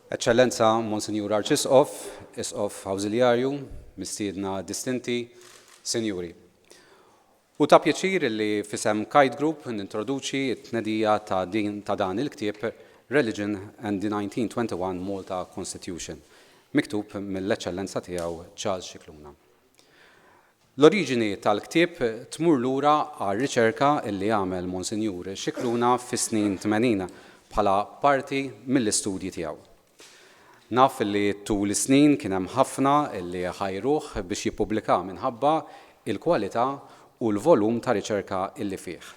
Eccellenza Monsignor Arċisqof, Isqof Awżiljarju, mistiedna distinti, Sinjuri. U ta' pjaċir li fisem Kite Group nintroduċi t-tnedija ta' dan il-ktieb Religion and the 1921 Malta Constitution, miktub mill-eċċellenza tiegħu Charles Scicluna. L-oriġini tal-ktieb tmur lura għal riċerka li għamel Monsignor Scicluna fis-snin 80 bħala parti mill-istudji tiegħu. Naf li tul is-snin kien hemm ħafna li ħajruh biex jippubblika minħabba il-kwalità u l-volum ta' riċerka illi fih.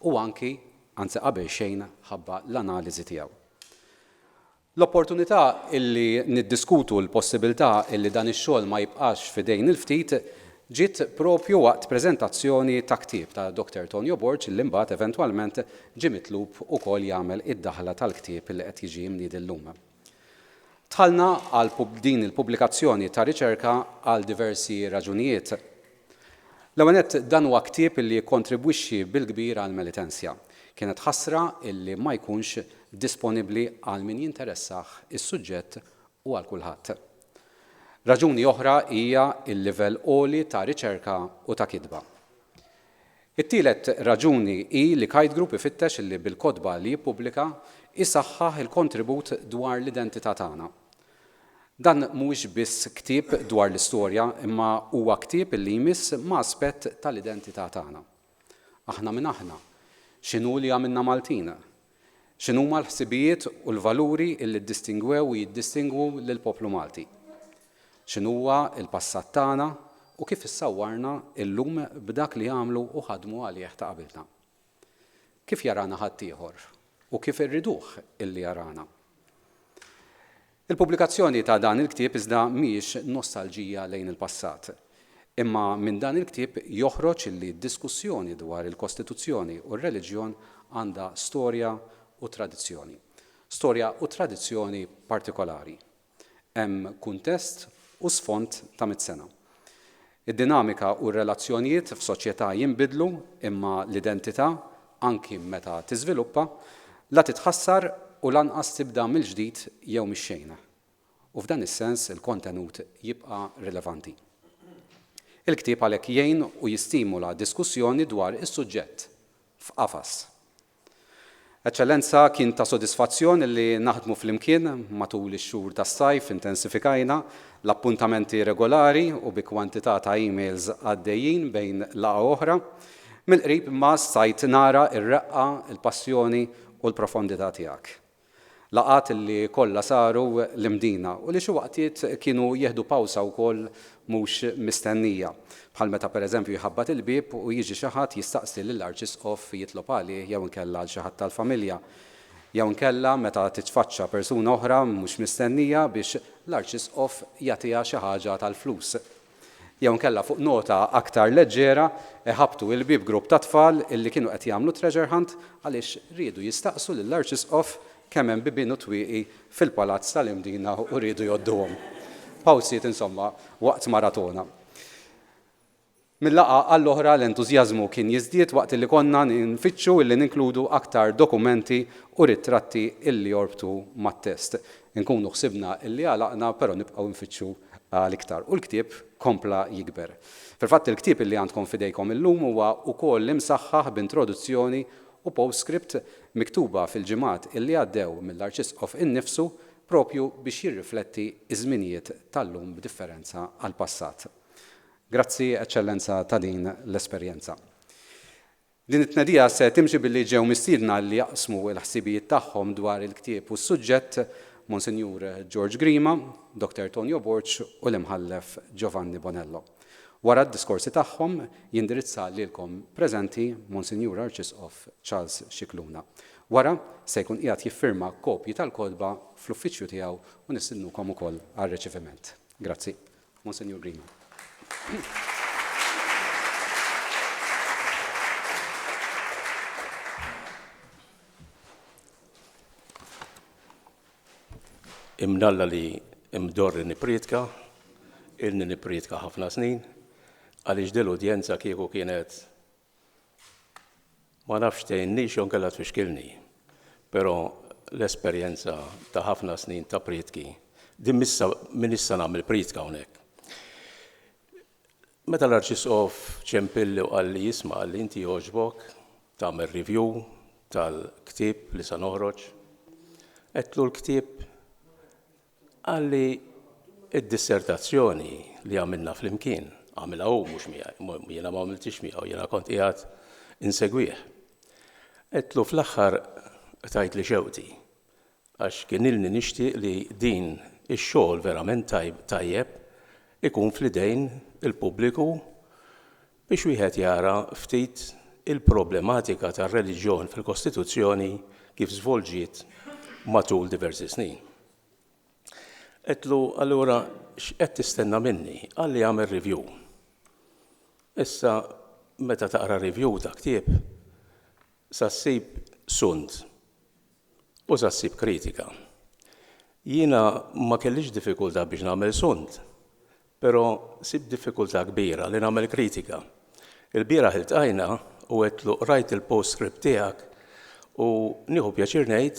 U anki, anzi qabel xejn, ħabba l-analiżi tiegħu. L-opportunità illi niddiskutu l-possibilità illi dan ix-xogħol ma jibqax f'idejn il-ftit ġiet propju waqt preżentazzjoni ta' ktieb ta' Dr. Tonio Borg li mbagħad eventwalment ġie mitlub ukoll jagħmel id-daħla tal-ktieb li qed jiġi mnied illum. Tħallna għal din il-pubblikazzjoni ta' riċerka għal diversi raġunijiet. L-ewwel dan huwa ktieb li kontribwixxi bil-kbir għal militenzja. Kienet ħasra illi ma jkunx disponibbli għal min jinteressah is-suġġett u għal kulħadd. Raġuni oħra hija l-livell għoli ta' riċerka u ta' kitba. It-tielet raġuni hi li Kite Group ifittex illi bil-kotba li jippubblika isaħħaħ il-kontribut dwar l-identità tagħna. Dan mhuwiex biss ktieb dwar l-istorja, imma huwa ktieb li jmiss ma' aspett tal-identità tagħna. Aħna minn aħna, x'inhu li għamilna Maltin, x'inhuma l-ħsibijiet u l-valuri li ddistingwew u jiddistingwu lill-poplu Malti. X'inhuwa l-passat tagħna u kif issawwarna llum b'dak li għamlu u ħadmu għalih ta' qabilna. Kif jarana ħaddieħor u kif irriduh illi jarana. Il-pubblikazzjoni ta' dan il-ktieb iżda mhijiex nostalġija lejn il-passat, imma minn dan il-ktieb joħroġ illi d-diskussjoni dwar il-Kostituzzjoni u r-reliġjon għandha storja u tradizzjoni. Storja u tradizzjoni partikolari. Hemm kuntest u sfond ta' mit-sena. Id-dinamika u r-relazzjonijiet f'soċjetà jinbidlu imma l-identità anki meta tiżviluppa la titħassar u lanqas tibda mill-ġdid jew mix-xejn. U f'dan is-sens il-kontenut jibqa' rilevanti. Il-ktieb għalhekk jgħin u jistimula diskussjoni dwar is-suġġett f'qafas. Eċċellenza kien ta' sodisfazzjon li naħdmu flimkien matul ix-xhur tas-sajf intensifikajna l-appuntamenti regolari u bi kwantità ta' emails għaddejjin bejn laqgħa oħra, mill-qrib ma sajt nara r-reqqa, il-passjoni u l-profondità tiegħek. Laqgħat li kollha saru l-imdina u li xi waqtiet kienu jieħdu pawsa wkoll mhux mistennija. Bħal meta pereżempju jħabbat il-bieb u jiġi xi ħadd jistaqsi lill-Arċisqof jitlob għalih jew inkella għal xi ħadd tal-familja. Jew inkella meta tiċfaċċa persuna oħra mhux mistennija biex l-Arċisqof jagħtiha xi ħaġa tal-flus. Jew inkella fuq nota aktar leġġera ħabtu il-bib grupp ta' tfal illi kienu qed jagħmlu treasure hunt għaliex riedu jistaqsu lill-Arċisqof kemm hemm bibien u twieqi fil-palazz tal-Imdina u riedu jgħodduhom. Pawsiet insomma waqt maratona. Mill-laqgħa għall-oħra l-entużjażmu kien jiżdied waqt li konna nfittxu illi ninkludu aktar dokumenti u ritratti illi jorbtu mat-test. Inkunu ħsibna illi għalaqna però nibqgħu nfittxu għal-iktar. U l-ktieb kompla jikber. Fil-fatt il-ktieb illi għandkom fidejkom illum huwa wkoll imsaħħaħ b'introduzzjoni u postscript miktuba fil-ġimgħat illi għaddew mill-Arċisqof innifsu propju biex jirrifletti iż-żminijiet tal-lum b'differenza għall-passat. Grazzi, Eċċellenza, ta' din l-esperjenza. Din it-tnedija se timxi billi ġew mistiedna li jaqsmu l-ħsibijiet tagħhom dwar il-ktieb u s-suġġett Monsignor George Grima, Dr. Tonio Borg u l-imħallef Giovanni Bonello. Wara d-diskorsi tagħhom jindirizza lilkom preżenti Monsignor Arċisqof Charles Scicluna. Wara se jkun qiegħed jiffirma kopji tal-kotba fl-uffiċċju tiegħu u nistidnukom ukoll għar-riċeviment. Grazzi. Monsignor Grima. Imnalla li imdorri nipritka, ilni nipritka ħafna snin, għaliex dil-udjenza kieku kienet ma nafx tgħinniex jew kellha tfixkilni. Però l-esperjenza ta' ħafna snin ta' pritki. Din min issa nagħmel pritka hawnhekk. Meta l-Arċisqof ċempilli u qal li jisma' li inti jogħġbok tagħmel review tal-ktieb li se noħroġ, qedlu l-ktieb għalli id-dissertazzjoni li għamilna flimkien, għamilha hu mhux miegħi, jiena ma għamiltix miegħu, jiena kont qiegħed insegwih. Qedlu fl-aħħar tajt li xewti, għax kien ilni nixtieq li din ix-xogħol verament tajjeb ikun fl-idejn il-pubbliku biex wieħed jara ftit il-problematika tar-reliġjon fil-Kostituzzjoni kif żvolġiet matul diversi snin. Qedlu allura x'qed tistenna minni? Għalli għamel review. Issa meta taqra review ta' ktieb sa ssib sunt u sa ssib kritika. Jiena ma kellix diffikultà biex nagħmel sunt, però sib diffikultà kbira li nagħmel kritika. Il-bieraħ iltqajna u qedlu rajt il-postscript tiegħek u nieħu pjaċir ngħid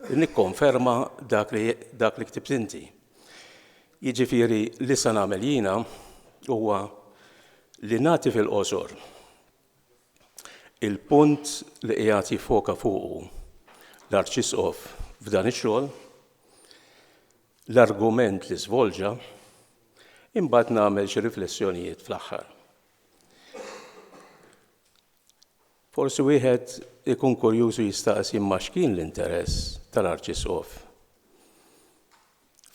li nikkonferma dak li ktibt inti. Jiġifieri li se nagħmel jiena huwa li nagħti fil-qosor il-punt li qiegħed jiffoka fuqu l-Arċisqof f'dan ix-xogħol, l-argument li żvolġa, imbagħad nagħmel xi riflessjonijiet fl-aħħar. Forsi wieħed ikun kurjużu jistaqsi imma x'kien l-interess tal-Arċisqof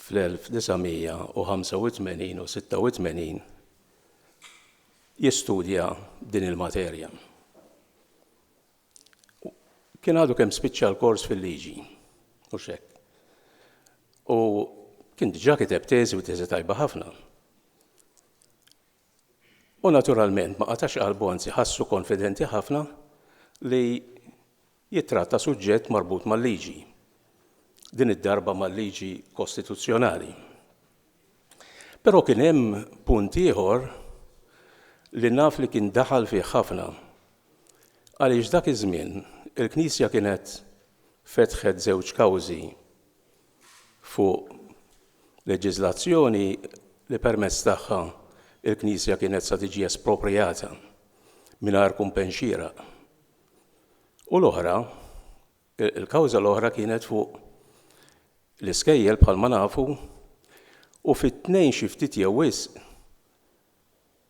fl-1985 u 86 jistudja din il-materja. Kien għadu kemm spiċċa l-kors fil-liġi, mhux hekk. U kien diġà kiteb teżi u teżi tajba ħafna. U naturalment ma qatax qalbu anzi ħassu konfidenti ħafna li jitratta suġġett marbut mal-liġi. Din id-darba mal-liġi kostituzzjonali. Però kien hemm punt ieħor li naf li kien daħal fih ħafna. Għaliex dak iż-żmien il-Knisja kienet fetħet żewġ kawżi fuq leġiżlazzjoni li permezz tagħha il-Knisja kienet sa tiġi esproprijata mingħajr kumpens xieraq. U l-oħra, il-kawża l-oħra kienet fuq l-iskejjel bħalma nafu u fit-tnejn xi ftit jew wisq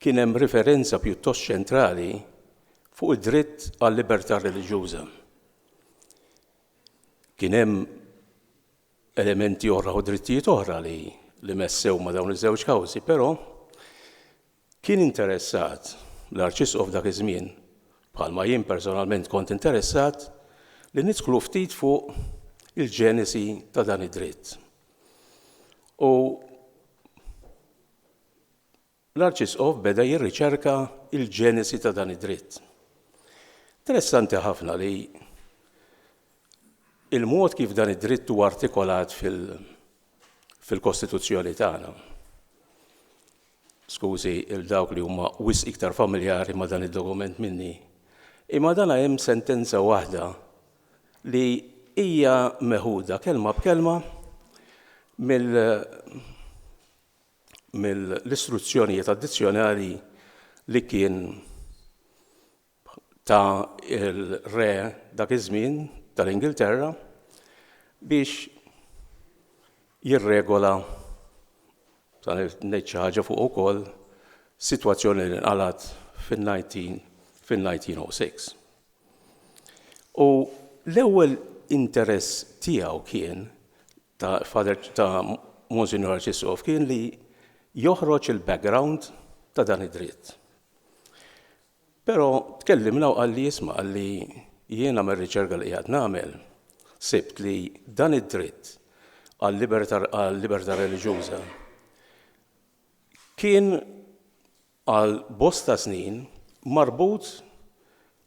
kien hemm riferenza pjuttost ċentrali fuq id-dritt għal-libertà reliġjuża. Kien hemm elementi oħra u drittijiet oħra li messew ma' dawn iż-żewġ kawżi, però kien interessat l-Arċisqof dak iż-żmien bħalma jien personalment kont interessat li nidħlu ftit fuq il-ġenesi ta' dan id-dritt. U l-Arċisqof beda jirriċerka il-ġenesi ta' dan id-dritt. Interessanti ħafna li il-mod kif dan id-dritt huwa artikolat fil-Kostituzzjoni tagħna. Skużi il-dawk li huma wisq iktar familjari ma' dan id-dokument minni. Imma dan hemm sentenza waħda li hija meħuda kelma b'kelma mill-istruzzjonijiet addizzjonali li kien ta' il-re dak iż-żmien tal-Ingilterra biex jirregola sa ngħid xi ħaġa fuq ukoll sitwazzjoni li nqalat fin-1906. U l-ewwel interess tiegħu kien ta' Monsignor Arċisqof kien li joħroġ il-background ta' dan id-dritt. Però tkellimna u qal li jisma' qal li jiena mir-riċerka li qiegħed nagħmel sibt li dan id-dritt għall-libertà reliġjuża kien għal bosta snin marbut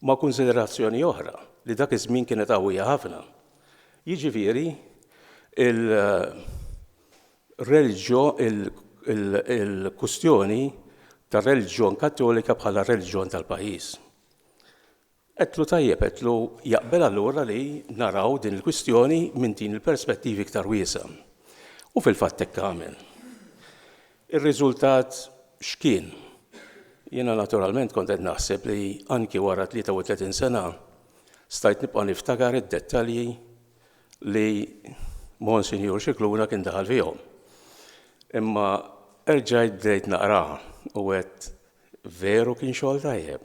ma' konsiderazzjoni oħra li dak iż-żmien kienet qawwija ħafna. Jiġifieri il-kustjoni tar-reliġjon Kattolika bħala reliġjon tal-pajjiż. Qedlu tajjeb, qedlu jaqbel allura li naraw din il-kwistjoni minn din il-perspettivi iktar wiesa. U fil-fatt hekk għamel. Ir-riżultat x'kien? Jiena naturalment kont qed naħseb li anki wara 33 sena stajt nibqa' niftakar id-dettalji li Monsinjur Xikluna kien daħal fihom. Imma erġajt bdejt naqraha u qed veru kien xogħol tajjeb.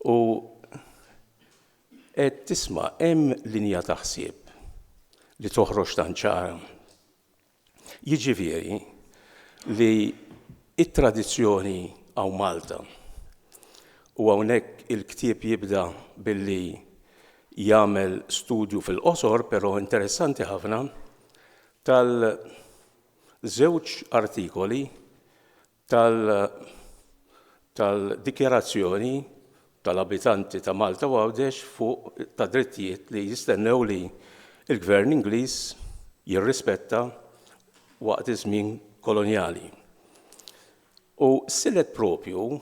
U qed tisma' hemm linja taħsieb li toħroġ tant ċara. Jiġifieri li it-tradizzjoni għaw Malta u hawnhekk il-ktieb jibda billi jagħmel studju fil-qosor, però interessanti ħafna, tal-żewġ artikoli tal-dikjarazzjoni tal-abitanti ta' Malta u Għawdex fuq ta' drittijiet li jistennew li il-Gvern Ingliż jirrispetta waqt iż-żmien kolonjali. U silet propju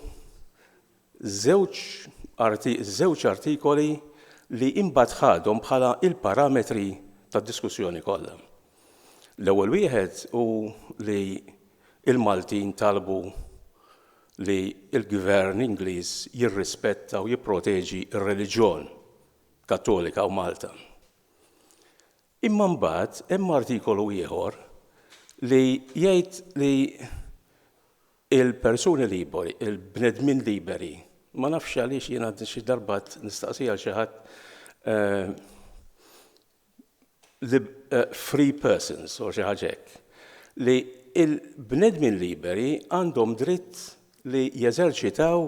żewġ artikoli li imbagħad ħadhom bħala il-parametri tad-diskussjoni kollha. L-ewwel wieħed hu li il-Maltin talbu li il-Gvern Ingliż jirrispetta u jipproteġi r-reliġjon Kattolika u Malta. Imma mbagħad hemm artikolu ieħor li jgħid li il-persuni liberi, il-bnedmin liberi, ma nafx għaliex jiena xi darbat nistaqsija xi ħadd free persons u xi ħaġa hekk, li il-bnedmin liberi għandhom dritt li jeżerċitaw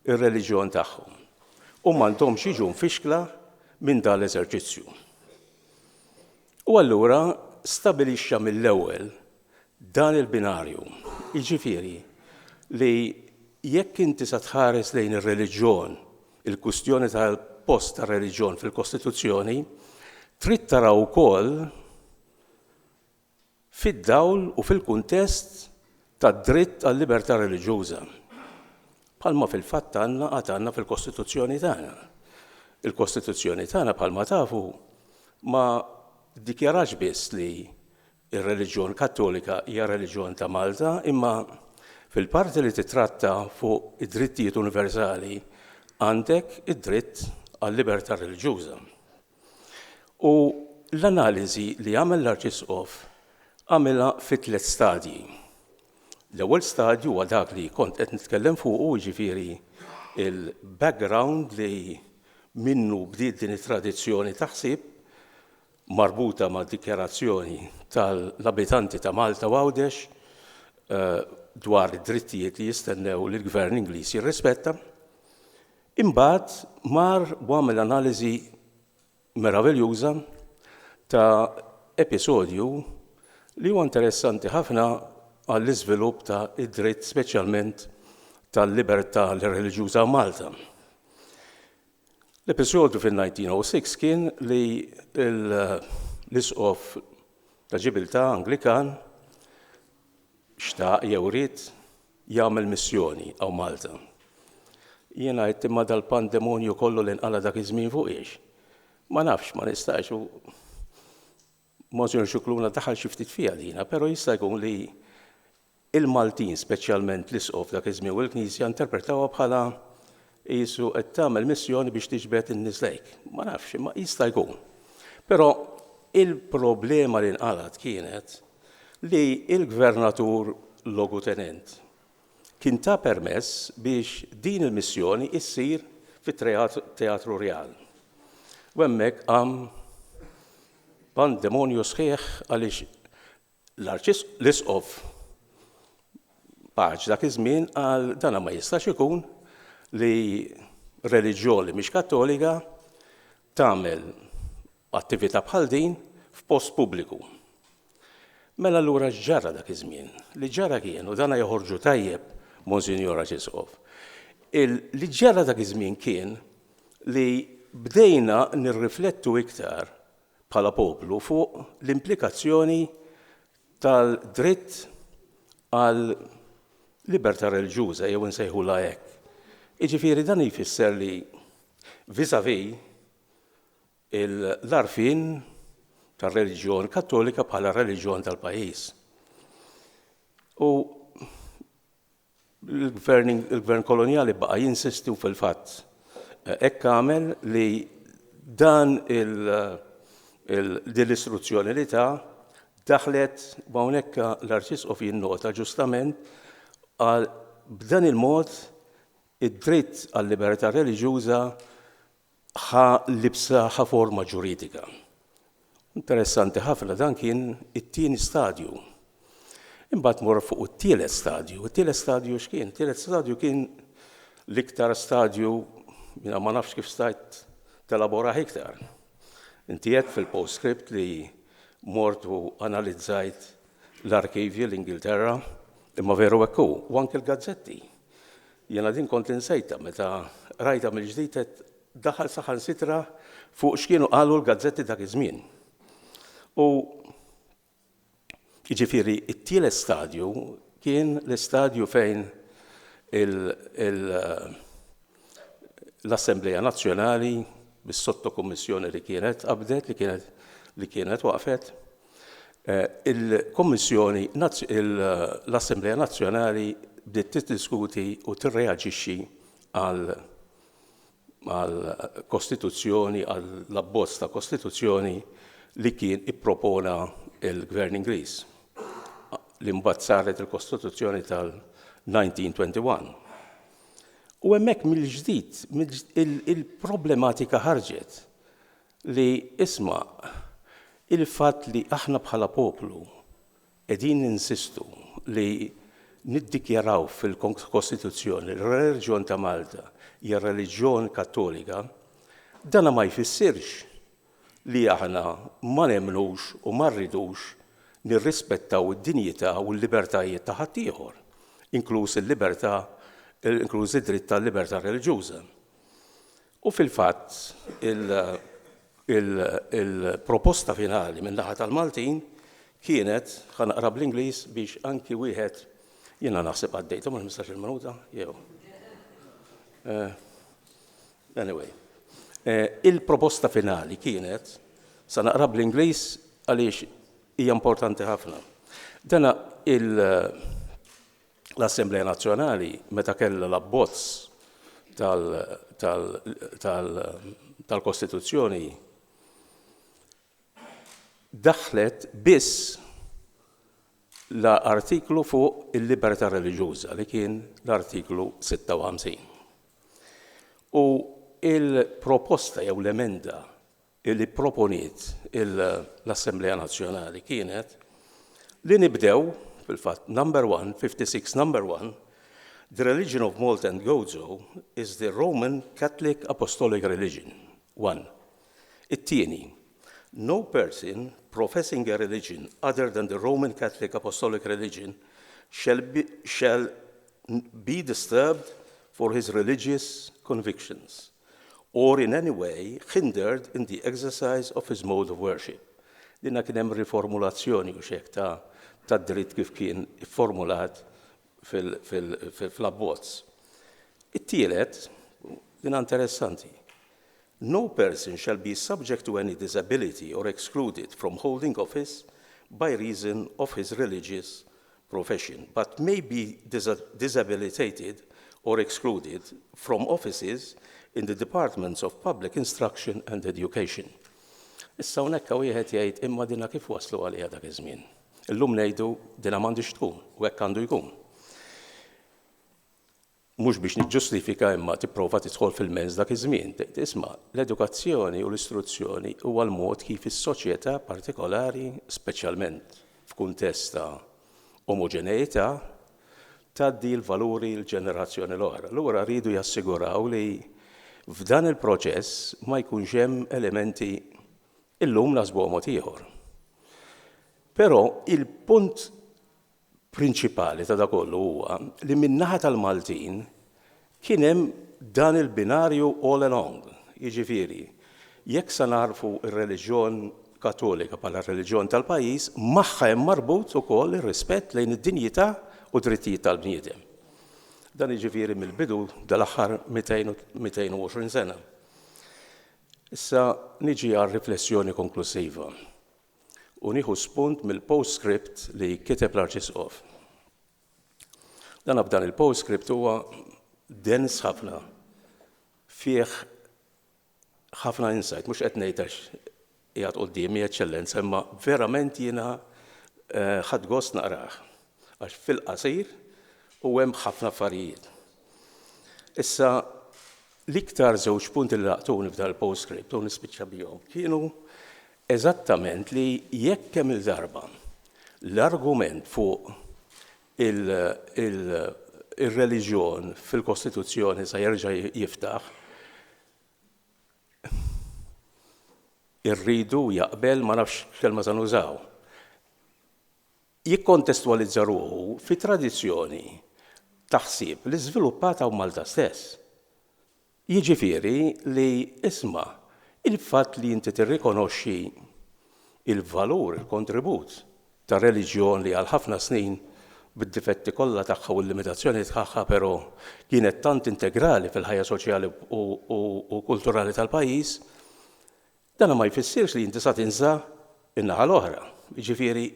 ir-reliġjon tagħhom u m'għandhomx jiġu mfixkla minn dan l-eżerċizzju. U allura stabilixxa mill-ewwel dan il-binarju, jiġifieri li jekk inti sa tħares lejn ir-reliġjon, il-kwistjoni tal-post tar-reliġjon fil-Kostituzzjoni, trid tara wkoll fid-dawl u fil-kuntest tad-dritt għal-libertà reliġjuża. Bħalma fil-fatt għandna fil-Kostituzzjoni tagħna. Il-Kostituzzjoni tagħna bħalma tafu ma ddikjarax biss li ir-reliġjon Kattolika hija reliġjon ta' Malta, imma fil-parti li titratta fuq id-drittijiet universali għandek id-dritt għal-libertà reliġjuża. U l-analiżi li għamel l-Arċisqof għamilha fi 3 stadji. L-ewwel stadju huwa dak li kont qed nitkellem fuqu, jiġifieri il-background li minnu bdiet din it-tradizzjoni taħsib marbuta ma' dikjarazzjoni tal-abitanti ta' Malta u Għawdex dwar id-drittijiet li jistennew li l-Gvern Ingliż jirrispetta. Imbagħad mar għamel analiżi meraviljuża ta' episodju li huwa interessanti ħafna għall-iżvilupp ta' id-dritt speċjalment tal-libertà reliġjuża Malta. L-episodju fil-1906 kien li l-Isqof ta' Ġibilta Anglikan xtaq jew ried jagħmel missjoni għaw Malta. Jiena qed imma dal-pandemonju kollu li nqala dak iż-żmien fuqiex. Ma nafx, ma nistax u Monsignor Xikluna daħal xi ftit fiha dina, però jista' jkun li il-Maltin, speċjalment l-Isqof dak iż-żmien u l-Knisja interpretawha bħala qisu qed tagħmel missjoni biex tiġbed in-nies lejk. Ma nafx, imma jista' jkun. Però il-problema li nqalat kienet li il-Gvernatur Logutenent kien ta' permess biex din il-missjoni issir fit-Teatru Real. U hemmhekk pandemonju sħiħ għaliex l-Isqof Paġ dak iż-żmien għal dan ma jistax ikun li reliġjon li mhix Kattolika tagħmel attività bħal din f'post pubbliku. Mela allura x'ġara dak iż-żmien? Li ġara kien, u dan joħorġu tajjeb Monsignor Arċisqof. Li ġara dak iż-żmien kien li bdejna nirriflettu iktar bħala poplu fuq l-implikazzjoni tal-dritt għal libertà reliġjuża jew insejħula hekk. Jiġifieri dan jfisser li vis-à-vis l-arfin tar-reliġjon Kattolika bħala reliġjon tal-pajjiż. U il-gvern koloniali baqa' jinsisti fil-fatt hekk għamel li dan din l-istruzzjoni li daħlet hawnhekk l-Arċisqof jinnota ġustament b'dan il-mod id-dritt għall-libertà reliġjuża libsaha forma ġuridika. Interessanti ħafna dan kien it-tieni stadju. Imbagħad mor fuq it-tielet stadju. It-tielet stadju x'kien? It-tielet stadju kien l-iktar stadju jiena ma nafx kif stajt telabora iktar. Inti qed fil-postscript li mortu analizzajt l-arkivji l-Ingilterra imma veru hekk hu, u anke l-gazzetti. Jiena din kont insejta meta rajta mill-ġdid qed daħal saħansitra fuq x'kienu qalu l-gazzetti dak iż-żmien. U jiġifieri it-tielet stadju kien l-istadju fejn l-Assembleja Nazzjonali bis-sottokummissjoni li kienet qabdet li kienet waqfet, il-Kommissjoni l-Assembleja Nazzjonali bdiet tiddiskuti u tirreaġixxi għal Kostituzzjoni, għall-abbozz ta' Kostituzzjoni li kien ippropona il-Gvern Ingliż li mbagħad saret il-Kostituzzjoni tal-1921. U hemmhekk mill-ġdid il-problematika ħarġet li isma' il-fatt li aħna bħala poplu qegħdin ninsistu li niddikjaraw fil-Kostituzzjoni l-reliġjon ta' Malta hija reliġjon Kattolika, dana ma jfissirx li aħna ma nemnux u ma rridux nirrispettaw id-dinjità u l-libertajiet ta' ħaddieħor, inkluż id-dritt tal-libertà reliġjuża. U fil-fatt il-proposta finali minn naħa tal-Maltin kienet ħanaqra bl-Ingliż biex anki wieħed jiena naħseb għaddejthom ma 15 minuta jew. Anyway, il-proposta finali kienet sa naqra bl-Ingliż għaliex hija importanti ħafna. Dana l-Assembleja Nazzjonali meta kellha l-abbozz tal-Kostituzzjoni daħlet biss l-artiklu fuq il-libertà reliġjuża li kien l-artiklu 56. U il-proposta jew l-emenda li proponiet l-Assembleja Nazzjonali kienet li nibdew fil-fatt number 1, 56 number 1, the religion of Malta and Gozo is the Roman Catholic Apostolic religion. 1. It-tieni, no person professing a religion other than the Roman Catholic Apostolic religion shall be disturbed for his religious convictions or in any way hindered in the exercise of his mode of worship. Dinna kien hemm riformulazzjoni u xek ta' dritt kif kien formulat fil-abbozz. It-tielet, dinna interessanti. No person shall be subject to any disability or excluded from holding office by reason of his religious profession, but may be disabilitated or excluded from offices in the departments of public instruction and education. Issa hawnhekk wieħed jgħid imma dinha kif waslu għaliha dak iż-żmien. Illum ngħidu dinha m'għandix tkun u hekk għandu jkun. Mhux biex niġġustifika imma tipprova tidħol fil-mens dak iż-żmien. Isma' l-edukazzjoni u l-istruzzjoni huwa l-mod kif is-soċjetà partikolari, speċjalment f'kuntest ta' omoġeneità, tgħaddi l-valuri l-ġenerazzjoni l-oħra. Allura rridu jassiguraw li f'dan il-proċess ma jkunx hemm elementi illum nasbuhom mod ieħor. Però il-punt prinċipali ta' dak kollu huwa li min-naħa tal-Maltin kien hemm dan il-binarju all along. Jiġifieri, jekk sa narfu r-reliġjon Kattolika bħala reliġjon tal-pajjiż, magħha hemm marbut ukoll ir-rispett lejn id-dinjità u drittijiet tal-bniedem. Dan jiġifieri mill-bidu dal-aħħar 220 sena. Issa niġi għal riflessjoni konklusiva u nieħu spunt mill-postscript li kiteb l-Arċisqof. Dan b'dan il-postscript huwa dens ħafna, fih ħafna insight, mhux qed ngħid għax qiegħed qudiemi eċċellenza, imma verament jiena ħadd gost naqrah għax fil-qasir u hemm ħafna affarijiet. Issa l-iktar żewġ punti li laqtuni f'dan il-postscript u nispiċċa bihom kienu eżattament li jekk kemm il-darba l-argument fuq il-reliġjon fil-Kostituzzjoni sa jerġa' jiftaħ, irridu jaqbel ma nafx kelma se nużaw. Jikkontestualizza ruħu fi tradizzjoni taħsib li żviluppata u Malta stess. Jiġifieri li isma' il-fatt li inti tirrikonoxxi il-valur, il-kontribut ta' reliġjon li għal ħafna snin bid-difetti kollha tagħha u l-limitazzjoni tagħha però kienet tant integrali fil-ħajja soċjali u kulturali tal-pajjiż, dan ma jfissirx li inti sa tinsa in-naħa l-oħra. Jiġifieri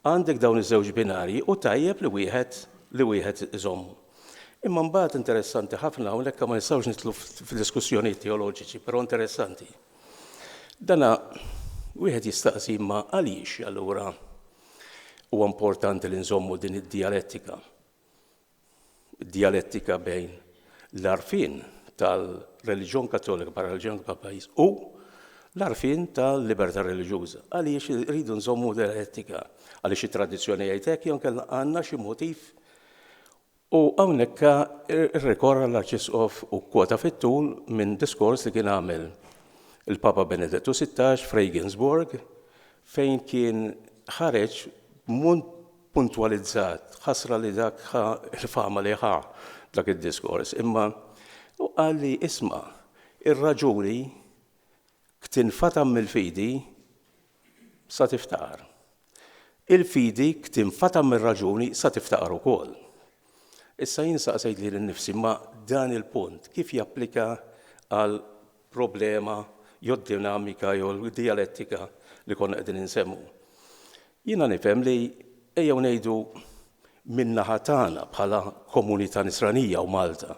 għandek dawn iż-żewġ binarji u tajjeb li wieħed iżommu. Imma mbagħad interessanti ħafna hawnhekk ma nistgħux nitlu f'diskussjonijiet teoloġiċi, però interessanti. Dana wieħed jistaqsi ma għaliex allura huwa importanti li nżommu din id-dialettika. Id-dialettika bejn l-arfin tal-reliġjon Kattolika bħala reliġjon tal-pajjiż u l-arfin tal-libertà reliġjuża. Għaliex iridu nżommu dialettika? Għaliex it-tradizzjoni jgħidlek jew kellna għandna xi motiv. U hawnhekk irrikorra l-Arċisqof u kwota fit-tul minn diskors li kien għamel il-Papa Benedettu XVI f'Regensburg fejn kien ħareġ puntualizzat, ħasra li dak il-fama li dak id-diskors, imma u qal li isma' ir-raġuni ktinfatam mill-fidi sa tiftaqar. Il-fidi ktinfatam mill-raġuni sa tiftaqar ukoll. Issa jinsaqsejt li l-nifsi ma dan il-punt kif japplika għal problema jew dinamika jew dialettika li konna qegħdin insemmu. Jiena nifhem li ejjew ngħidu min-naħa tagħna bħala komunità Nisranija u Malta,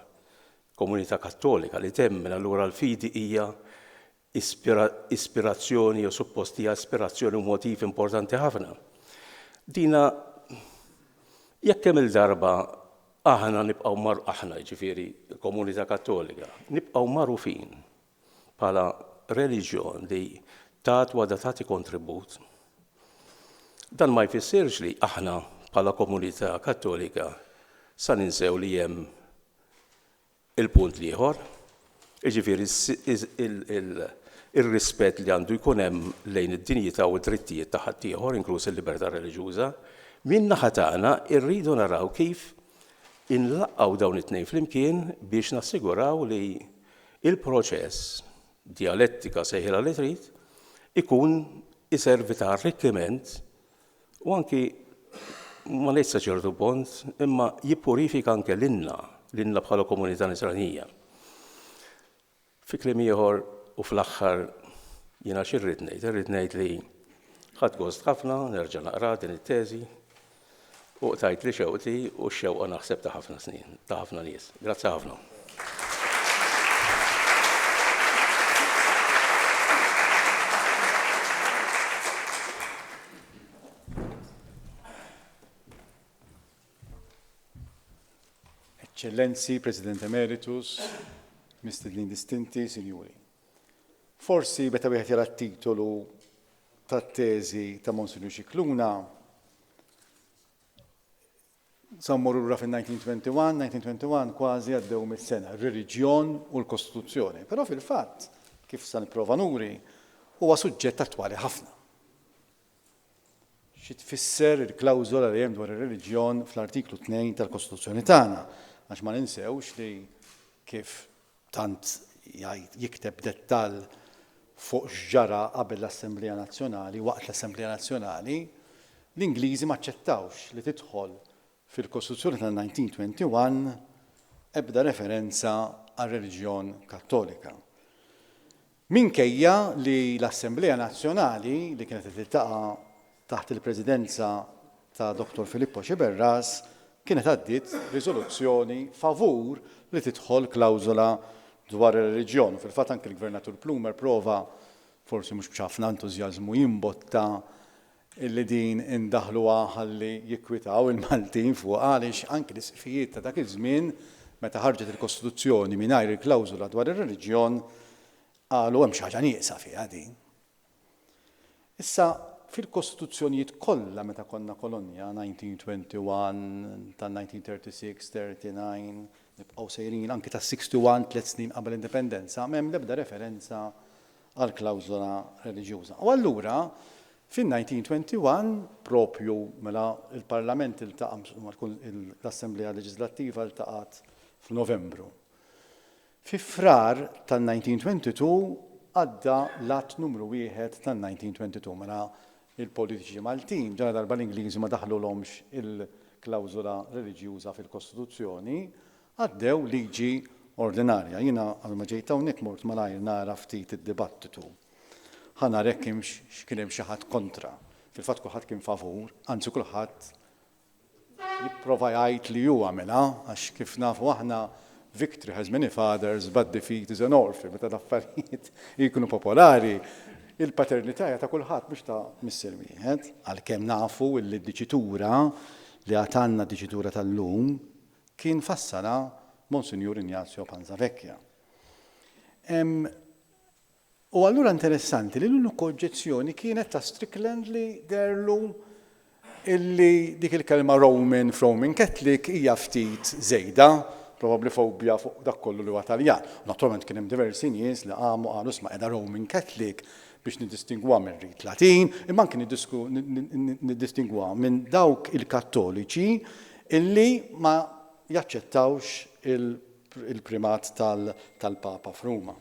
komunità Kattolika li temmen allura l-fidi hija ispirazzjoni u suppost hija ispirazzjoni u motiv importanti ħafna. Dina jekk hemm il-darba aħna nibqgħu aħna jiġifieri komunità Kattolika, nibqgħu magħrufin bħala reliġjon li tatwa da tagħti kontribut. Dan ma jfissirx li aħna bħala komunità Kattolika sa ninsew li hemm il-punt ieħor, jiġifieri il-rispett li għandu jkun hemm lejn id-dinjità u d-drittijiet ta' ħadd ieħor, inkluż il-libertà reliġjuża, min-naħa tagħna rridu naraw kif inlaqqgħu dawn it-tnejn flimkien biex nassiguraw li il-proċess dialettika sejħilha li trid ikun iservi ta' arricchiment u anki ma ngħidx sa ċertu punt imma jippurifika anke lilna bħala komunità Nisranija. Fi kliem ieħor u fl-aħħar jiena x'irrid ngħid, irrid ngħid li ħadd gost ħafna nerġa' naqra din it-teżi u tajt li xewqti u x-xewqa naħseb ta' ħafna snin, ta' ħafna nies. Grazzi ħafna. Eccellenzi, President Emeritus, mistednin distinti, Sinjuri. Forsi meta wieħed jara t-titolu tat-teżi ta' Monsinjur Scicluna sammur ura fin-1921 kważi għaddew mis-sena, ir-reliġjon u l-Kostituzzjoni. Però fil-fatt, kif sa nipprova nuri, huwa suġġett attwali ħafna. Xi tfisser il-klawżola li hemm dwar ir-reliġjon fl-artiklu 2 tal-Kostituzzjoni tagħna, għax ma ninsewx li kif tant jikteb dettall fuq x'ġara qabel l-Assembleja Nazzjonali, waqt l-Assembleja Nazzjonali, l-Ingliżi ma aċċettawx li tidħol fil-Kostituzzjoni tal-1921 ebda referenza għal reliġjon Kattolika. Minkejja li l-Assembleja Nazzjonali li kienet tiltaqa' taħt il-Presidenza ta' Dr. Filippo Xiberras kienet għaddiet riżoluzzjoni favur li tidħol klawżola dwar ir-reliġjon. Fil-fatt anke l-Gvernatur Plumer prova forsi mhux b'ħafna entużjażmu jimbotta illi din indaħluha ħalli jikkwitaw il-Maltin fuq għaliex anke l-isfijiet ta' dak iż-żmien meta ħarġet il-Kostituzzjoni mingħajr il-klawżola dwar ir-reliġjon qalu hemm xi ħaġa nieqsa fiha din. Issa fil-Kostituzzjonijiet kollha meta konna kolonja 1921 tan-1936, 39, nibqgħu sejrin anke tas-61 tliet snin qabel indipendenza, m'hemm l-ebda referenza għal klawżola reliġjuża. U allura fin-1921 propju mela il-Parlament l-Assembleja Leġislattiva iltaqat f'Novembru. Fi frar tal-1922 għadda l-att numru 1 tal-1922 mela il-politiċi Maltin ġara darba l-Ingliżi ma daħlulhomx il-klawżola reliġjuża fil-Kostituzzjoni għaddew liġi ordinarja. Jiena għal ma ġejt hawnhekk mort malajr nara ftit id-dibattitu. Ħana hekk kien hemm xi ħadd kontra. Fil-fatt kulħadd kien favur, anzi kulħadd jipprova jgħid li huwa mela għax kif nafu aħna victory has many fathers, but defeat is an orphan. Meta l-affarijiet jkunu popolari, il-paternità ta' kulħadd mhux ta' missier wieħed, għalkemm nafu li d-diċitura li għatanna d-diċitura tal-lum kien fassala Monsignor Ignazio Panzavecchia. U allura interessanti li l-unika oġġezzjoni kienet ta' Strickland li derlu illi dik il-kelma Roman Catholic hija ftit żejda, probabbli fobja fuq dak kollu li huwa Taljan. Naturalment kien hemm diversi nies li qalu isma' qiegħda Roman Catholic biex niddistingwa minn Rit Latin, imma anke niddistingwa minn dawk il-Kattoliċi illi ma jaċċettawx il-primat tal-Papa f'Ruma.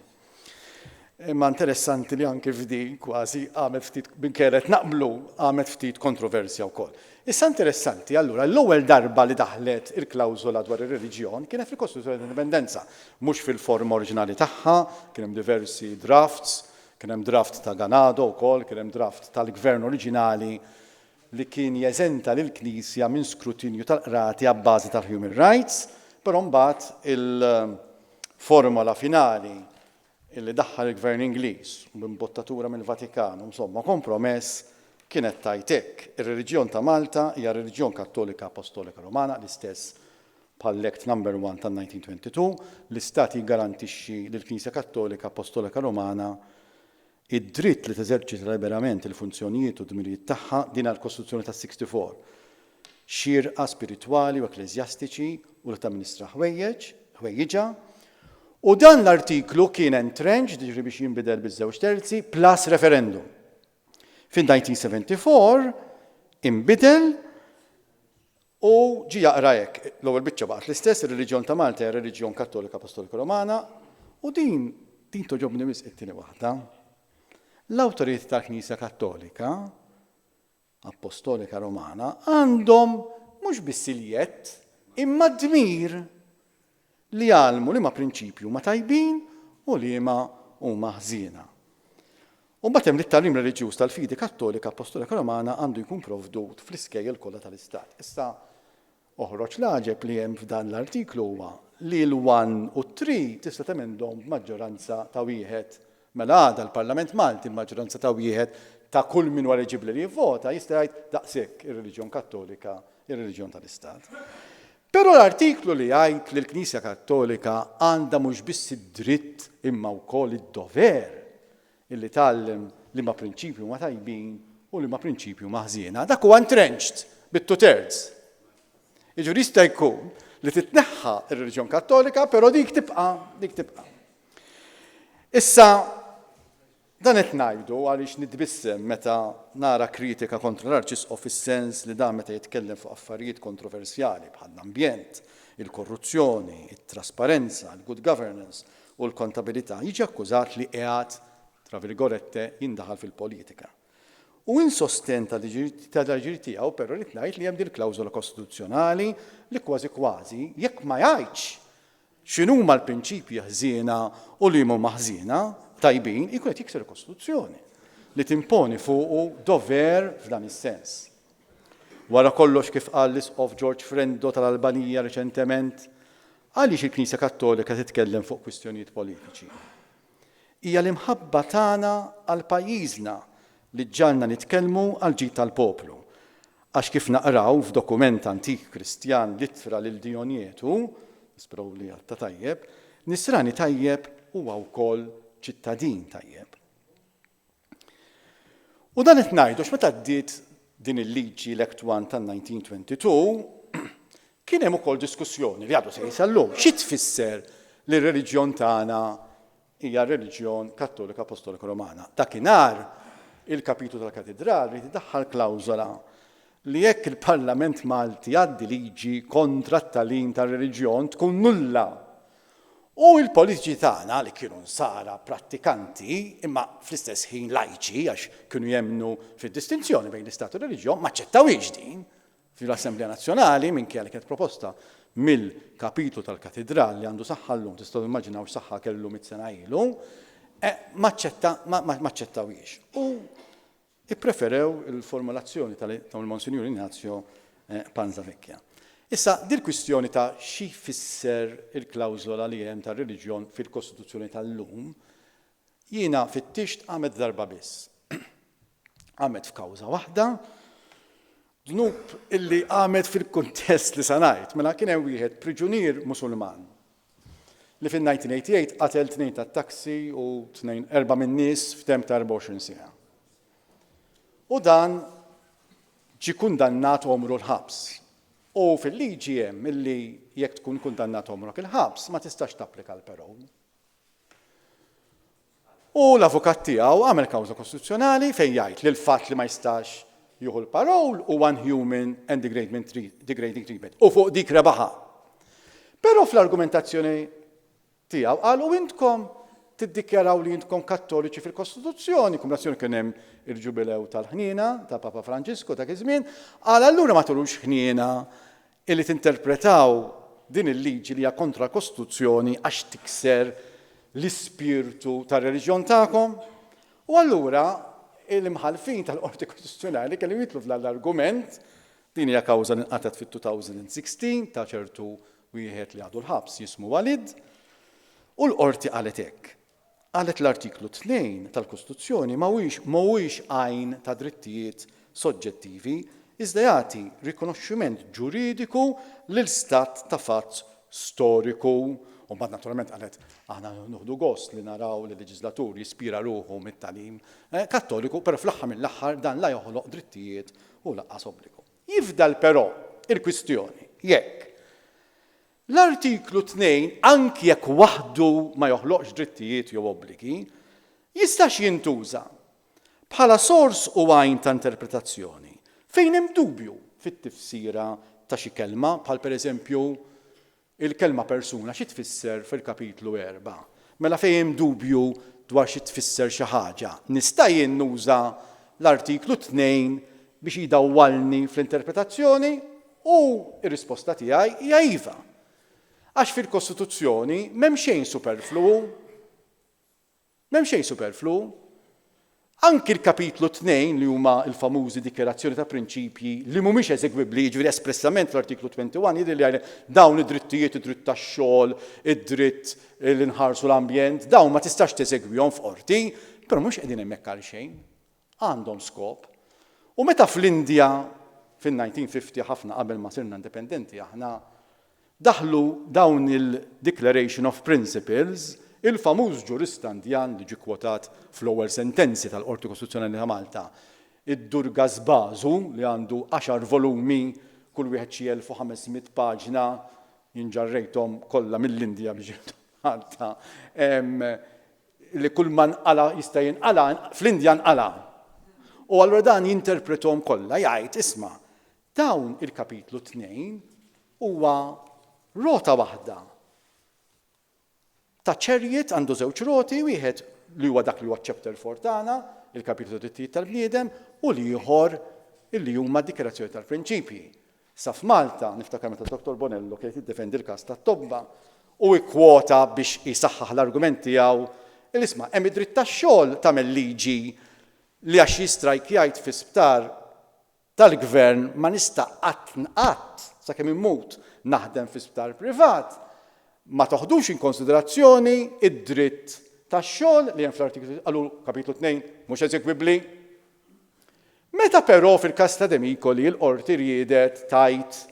Imma interessanti li anke f'din kważi għamet ftit binkeret naqblu għamet ftit kontroversja wkoll. Issa interessanti allura l-ewwel darba li daħlet il-klawżola dwar ir-reliġjon kienet fil-Kostituzzjoni tal-Indipendenza, mhux fil-forma oriġinali tagħha, kien hemm diversi drafts, kien hemm draft ta' Ganado wkoll, kien hemm draft tal-Gvern oriġinali li kien jeżenta lill-Knisja minn skrutinju tal-qrati għabbażi tal-Human Rights, però mbagħad il-formula finali illi daħħal il-Gvern Ingliż b'imbottatura mill-Vatikan, insomma kompromess kienet tajtek. Ir-reliġjon ta' Malta hija reliġjon Kattolika Apostolika Romana, l-istess bħall-Act No. 1 tan-1922, l-Istat jiggarantixxi lill-Knisja Kattolika Apostolika Romana id-dritt li teżerċita liberament il-funzjonijiet u d-dmirijiet tagħha din għall-Kostituzzjoni tas-64. Xierqa spiritwali u ekklesjastiċi u li tamministra ħwejjeġa. U dan l-artiklu kien entrenched, jiġri biex jinbidel biż-żewġ terzi, plus referendum. Fin-1974 inbidel u ġi jaqra hekk. L-ewwel biċċa baqgħet l-istess, ir-reliġjon ta' Malta hija reliġjon Kattolika Apostolika Romana u din toġobni wisq it-tieni waħda. L-awtoritajiet tal-Knisja Kattolika Apostolika Romana għandhom mhux biss iljett imma dmir li jgħalmu li ma prinċipju ma tajbin u li ma huma ħżiena. U mbagħad hemm l-tagħlim reliġjuż tal-fidi Kattolika Apostolika Romana għandu jkun provdut fl-iskejjel kollha tal-Istat. Issa oħroġ l-għaġeb li hemm f'dan l-artiklu huwa li l-1 u 3 tista' temendhom b'maġġoranza ta' wieħed. Mela għada l-Parlament Malti maġġoranza ta' wieħed ta' kull min wara ġibli li jivvota jista' jgħid daqshekk ir-reliġjon Kattolika, ir-reliġjon tal-Istat. Però l-artiklu li jgħid li l-Knisja Kattolika għandha mhux biss id-dritt imma wkoll id-dover illi tgħallem li ma prinċipju ma tajbin u li ma prinċipju ma ħżiena. Dak huwa entrenched bit-2/3. Jiġri jista' jkun li titneħħa r-reliġjon Kattolika, però dik tibqa'. Issa dan qed ngħidu għaliex nitbissem meta nara kritika kontra l-Arċisqof fis-sens li dan meta jitkellem fuq affarijiet kontroversjali bħal l-ambjent, il-korruzzjoni, it-trasparenza, il-good governance u l-kontabilità jiġi akkużat li qiegħed tra virgolette jindaħal fil-politika. U insosten tal-ġiri tiegħu però rid ngħid li hemm din klawżola kostituzzjonali li kważi jekk ma jgħidx x'inhuma l-prinċipji ħżiena u li huma ħżiena, tajbin ikun qed jikser il-Kostituzzjoni li timponi fuqu dover f'dan is-sens. Wara kollox kif qal l-Isqof George Frendo tal-Albanija reċentement, għaliex il-Knisja Kattolika titkellem fuq kwistjonijiet politiċi. Hija l-imħabba tagħna għal pajjiżna li ġġalna nitkellmu għal ġid tal-poplu. Għax kif naqraw f'dokument antik Kristjan littra lil Dionietu, nisperaw li għatta tajjeb, nisrani tajjeb huwa wkoll ċittadin tajjeb. U dan qed ngħidu x'meta ddiet din il-liġi l-Act 1 tan-1922, kien hemm ukoll diskussjoni li għadu se jsallum. Xi tfisser li r-reliġjon tagħna hija reliġjon Kattolika Apostolika Romana. Dakinhar il-Kapitlu tal-Katedrali tiddaħħal klawżola li jekk il-Parlament Malti jgħaddi liġi kontra t-tagħlim tar-reliġjon tkun nulla. U l-politiċi tagħna li kienu nsara prattikanti imma fl-istess ħin laiċi għax kienu jemmnu fid-distinzjoni bejn l-Istat u r-reliġjon ma ċċettawx din fil-Assemblea Nazzjonali minkejja li kienet proposta mill-Kapitlu tal-Katedrali li għandu saħħa llum, tistgħu immaġinaw x'saħħa kellu 100 sena ilu, ma ċċettawx. U ippreferew il-formulazzjoni tal-Monsinjur Ignazio Panzavecchia. Issa, dil kwistjoni ta' xi fisser il-klawżola li hemm tar-reliġjon fil-Kostituzzjoni tal-lum, jiena fittixt għamet darba biss. Għamet f'kawża waħda, dnub illi għamet fil-kuntest li sanajt, mela kien hemm wieħed priġunier Musulman li fil-1988 qatel 2 tat-taksi u 4 min-nies f'temp ta' 24 siegħa. U dan ġie kundannat omru l-ħabs. U fil-liġi hemm illi jekk tkun kundannat omrok il-ħabs ma tistax tapplika l-parol. U l-avukat tiegħu għamel kawża kostituzzjonali fejn jgħid li l-fatt li ma jistax jieħu l-parol u unhuman and degrading treatment. U fuq dik rebaħa. Però fl-argumentazzjoni tiegħu qalu intkom tiddikjaraw li intkom kattoliċi fil-Kostituzzjoni, kumulazzjoni kien hemm il-ġubilew tal-ħniena ta' Papa Franġisku ta' iż-żmien, qal allura ma tulux ħniena illi tinterpretaw din il-liġi li hija kontra l-Kostituzzjoni għax tikser l-ispirtu tar-reliġjon tagħkom. U allura il-imħalfin tal-Qorti Kostituzzjonali kellu jitlu fl-argument din hija kawża li nqatet fit-2016 ta' ċertu wieħed li għadu l-ħabs jismu Walid, u l-qorti qalet hekk. Qalet l-artiklu 2 tal-Kostituzzjoni mhuwiex għajn ta' drittijiet soġġettivi, iżda jagħti rikonoxximent ġuridiku lil stat ta' fatt storiku. U mbagħad naturalment qalet aħna nuħdu gost li naraw li l-leġislatur jispira ruħu mit-tagħlim Kattoliku, però fl-aħħar mill-aħħar dan la joħloq drittijiet u laqqas obbligu. Jifdal però il-kwistjoni jekk l-artiklu 2 anki jekk waħdu ma joħloqx drittijiet jew obbligi, jistax jintuża bħala sors u għajn ta' interpretazzjoni fejn hemm dubju fit-tifsira ta' xi kelma, bħal pereżempju il-kelma persuna xi tfisser fil-kapitlu 4. Mela fejn hemm dubju dwar xi tfisser xi ħaġa, nista' jien nuża l-artiklu 2 biex jidawwalni fl-interpretazzjoni u r-risposta tiegħi hija iva. Għax fil-Kostituzzjoni m'hemm xejn superflu. M'hemm xejn superflu. Anki l-kapitlu 2 li huma l-famużi dikjerazzjoni ta' prinċipji li mhumiex eżegwibbli, jiġifieri espressament l-artiklu 21 jidher li dawn id-drittijiet, id-dritt tax-xogħol, id-dritt li nħarsu l-ambjent, dawn ma tistax teżegwihom f'qorti, però mhux qegħdin hemmhekk għal xejn. Għandhom skop. U meta fl-Indja fin-1950 ħafna qabel ma sirna indipendenti aħna daħlu dawn il-Declaration of Principles, il-famuż ġurista Indjan li ġie kwotat fl-ewwel sentenzi tal-Qorti Kostituzzjonali ta' Malta, id-Durgas Bażu li għandu 10 volumi, kull wieħed xi 1500 paġna, jinġarrejthom kollha mill-Indja biex Malta, li kull man qala jista' jinqala fl-Indja nqala. U allura dan jinterpretom kollha jgħid isma' dawn il-kapitlu 2 huwa rota waħda ta' ċerjiet għandu żewġ roti, wieħed li huwa dak li huwa chapter 4 tagħna, il-kapitlu drittijiet tal-bniedem, u ieħor illi huma d-dikjerazzjoni tal-prinċipji. Sa f'Malta niftakar meta Dr. Bonello kien jiddefendi l-każ tat-tobba u ikkwota biex isaħħaħ l-argument tiegħu il-isma' hemm id-dritt tax-xogħol tagħmel liġi li għax jistrajk jgħid fi sptar tal-gvern ma nista' qatt sakemm immut naħdem fi sptar privat, ma toħdux in konsiderazzjoni id-dritt tax-xogħol li hemm fl-artiklu qalu kapitlu 2 mhux eżekwibbli. Meta però fil-każ ta' Demikoli l-qorti riedet tajt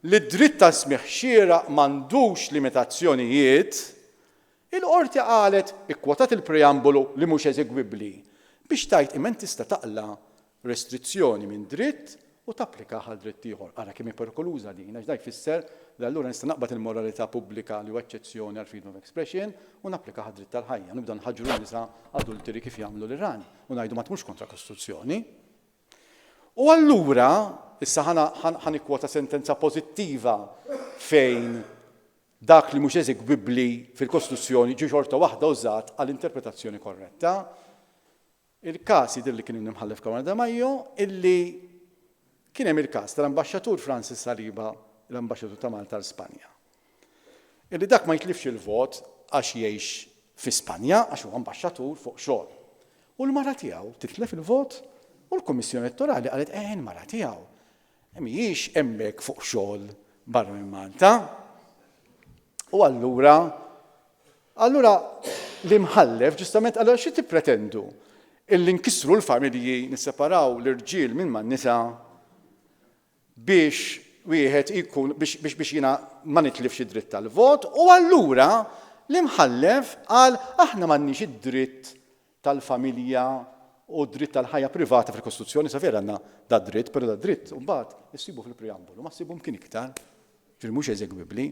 li d-dritt ta' smigħ xieraq m'għandux limitazzjonijiet, il-qorti qalet ikkwotat il-preambolu li mhux eżegwibbli biex tajt imma tista' taqla restrizzjoni minn dritt u tapplika għal dritt ieħor. Ara kemm perikoluża din, għax dak jfisser li allura nista' naqbad il-moralità pubblika li huwa eċċezzjoni għal freedom of expression u napplika għad dritt tal-ħajja. Nibda nħaġġru nisa adulteri kif jagħmlu l-Irani u ngħidu ma tmux kontra Kostituzzjoni. U allura issa ħanikwota sentenza pożittiva fejn dak li mhux eżegwibbli fil-Kostituzzjoni ġie xorta waħda użat għall-interpretazzjoni korretta. Il-każ jidher li kien imħallef Kamara de Majo illi kien hemm il-każ tal-Ambaxxatur Francis Saliba, l-Ambaxxatur ta' Malta l-Spanja. Illi dak ma jitlifx il-vot għax jgħix fi Spanja għax huwa ambaxxatur fuq xogħol. U l-mara tiegħu titlef il-vot u l-Kummissjoni Elettorali qalet l-mara tiegħu mhijiex hemmhekk fuq xogħol barra minn Malta. U allura l-imħallef ġustament allura xi tippretendu? Illi nkissru l-familji nisseparaw l-irġiel minn man-nisa biex wieħed ikun biex jiena ma nitlifx id-dritt tal-vot u allura l-imħallef qal aħna m'għandniex id-dritt tal-familja u d-dritt tal-ħajja privata fil-Kostituzzjoni sa vera għandna da dritt, però da dritt u mbagħad issibu fil-preambolu, ma ssibu mkien iktar, mhux eżegwibbli.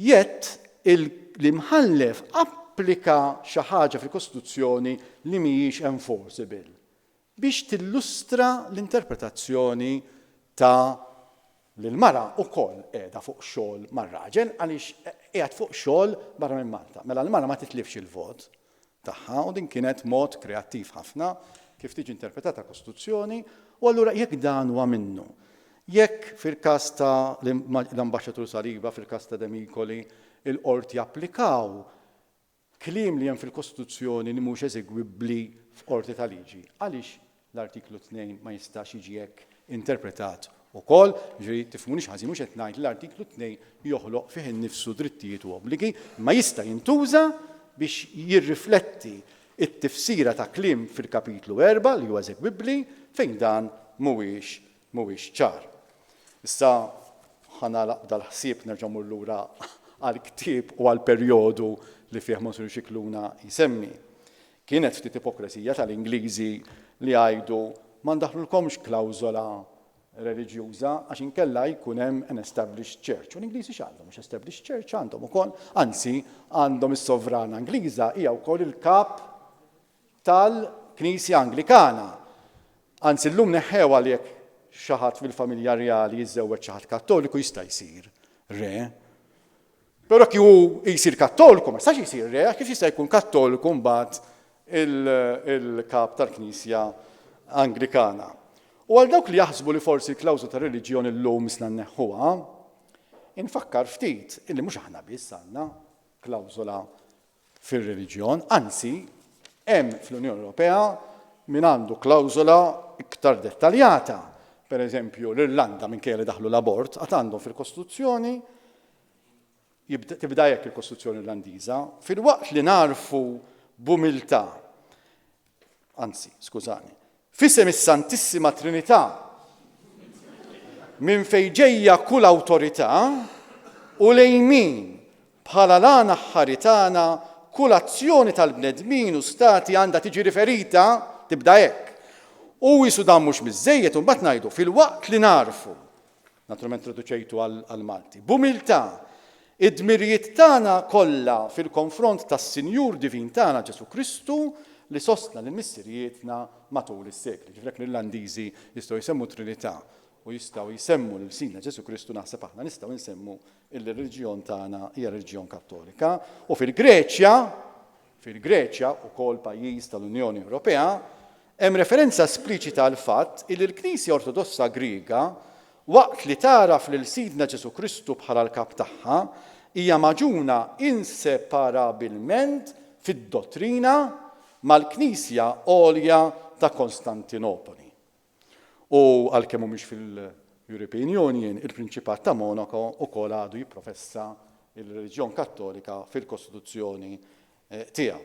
Jett l-imħallef applika xi ħaġa fil-Kostituzzjoni li mhijiex enforceable biex tillustra l-interpretazzjoni ta' l-mara wkoll qiegħda fuq xogħol mar-raġel għaliex qiegħed fuq xogħol barra minn Malta. Mela l-mara ma titlifx il-vot tagħha u din kienet mod kreattiv ħafna kif tiġi interpretata Kostituzzjoni u allura jekk dan huwa minnu. Jekk fil-każ ta' l-Ambaxxatur Saliba, fil-każ ta' Demikoli, il-qorti applikaw kliem li hemm fil-Kostituzzjoni li mhux eżegwibbli f'qorti ta' liġi. Għaliex l-artiklu 2 ma jistax jiġi hekk interpretat ukoll, ġifieri tifhmunix ħażin mhux qed ngħid l-artiklu 2 joħloq fih innifsu drittijiet u obbligi, ma jista' jintuża biex jirrifletti it-tifsira ta' kliem fil-kapitlu 4 li huwa eżegwibbli fejn dan mhuwiex ċar. Issa ħanalaq dal-ħsieb nerġa' mmur lura għall-ktieb u għall-perjodu li fih Monsignor Scicluna jsemmi. Kienet ftit ipokresija tal-Ingliżi li jgħidu ma ndaħlulkomx klawżola reliġjuża għax inkella jkun hemm an established church. U l-Ingliżi x'għandhom mhux established church għandhom ukoll, anzi għandhom is-sovrana Ingliża hija wkoll il-kap tal-Knisja Anglikana. Anzi llum neħħew għalhekk xi ħadd fil-familja reali jiżżewweġ xi ħadd Kattoliku jista' jsir re. Però kieku jsir Kattoliku ma jistax jsir re, kif jista' jkun Kattoliku mbagħad il-kap tal-Knisja Anglikana. U għal dawk li jaħsbu li forsi l-klawżola ta' reliġjoni llum isna nneħħuha, infakkar ftit illi mhux aħna biss għandna klawżola fir-reliġjon, anzi hemm fl-Unjoni Ewropea min għandu klawżola iktar dettaljata. Pereżempju l-Irlanda minkejja li daħlu l-abort għad għandhom fil-Kostituzzjoni tibda hekk il-Kostituzzjoni Irlandiża, filwaqt li narfu b'umiltà, anzi, skużani, f'isem is-Santissima Trinità minn fejn ġejja kull awtorità u lejn min bħala l-għana ħaritana kull azzjoni tal-bnedmin u stati għandha tiġi riferita tibda hekk. U jisu dan mhux biżżejjed u mbagħad ngħidu filwaqt li narfu, naturalment traduċejtu għall-Malti, b'umiltà id-dmirijiet tagħna kollha fil-konfront tas-Sinjur Divin tagħna Ġesu Kristu li sostna lil missirietna matul is-sekli. Ġifrek l-Irlandiżi jistgħu jsemmu Trinità u jistgħu jsemmu lil Sinna Ġesu Kristu naħseb aħna nistgħu nsemmu il-reliġjon tagħna hija reliġjon Kattolika. U fil-Greċja ukoll pajjiż tal-Unjoni Ewropea hemm referenza espliċita għal fatt li l-Knisja Ortodossa Griega waqt li taraf lil Sidna Ġesu Kristu bħala l-kap tagħha hija maġuna inseparabilment fid-dottrina mal-Knisja Għolja ta' Kostantinopoli. U għalkemm mhumiex fil-European Union, il-Prinċipat ta' Monaco wkoll għadu jipprofessa il-reliġjon Kattolika fil-Kostituzzjoni tiegħu.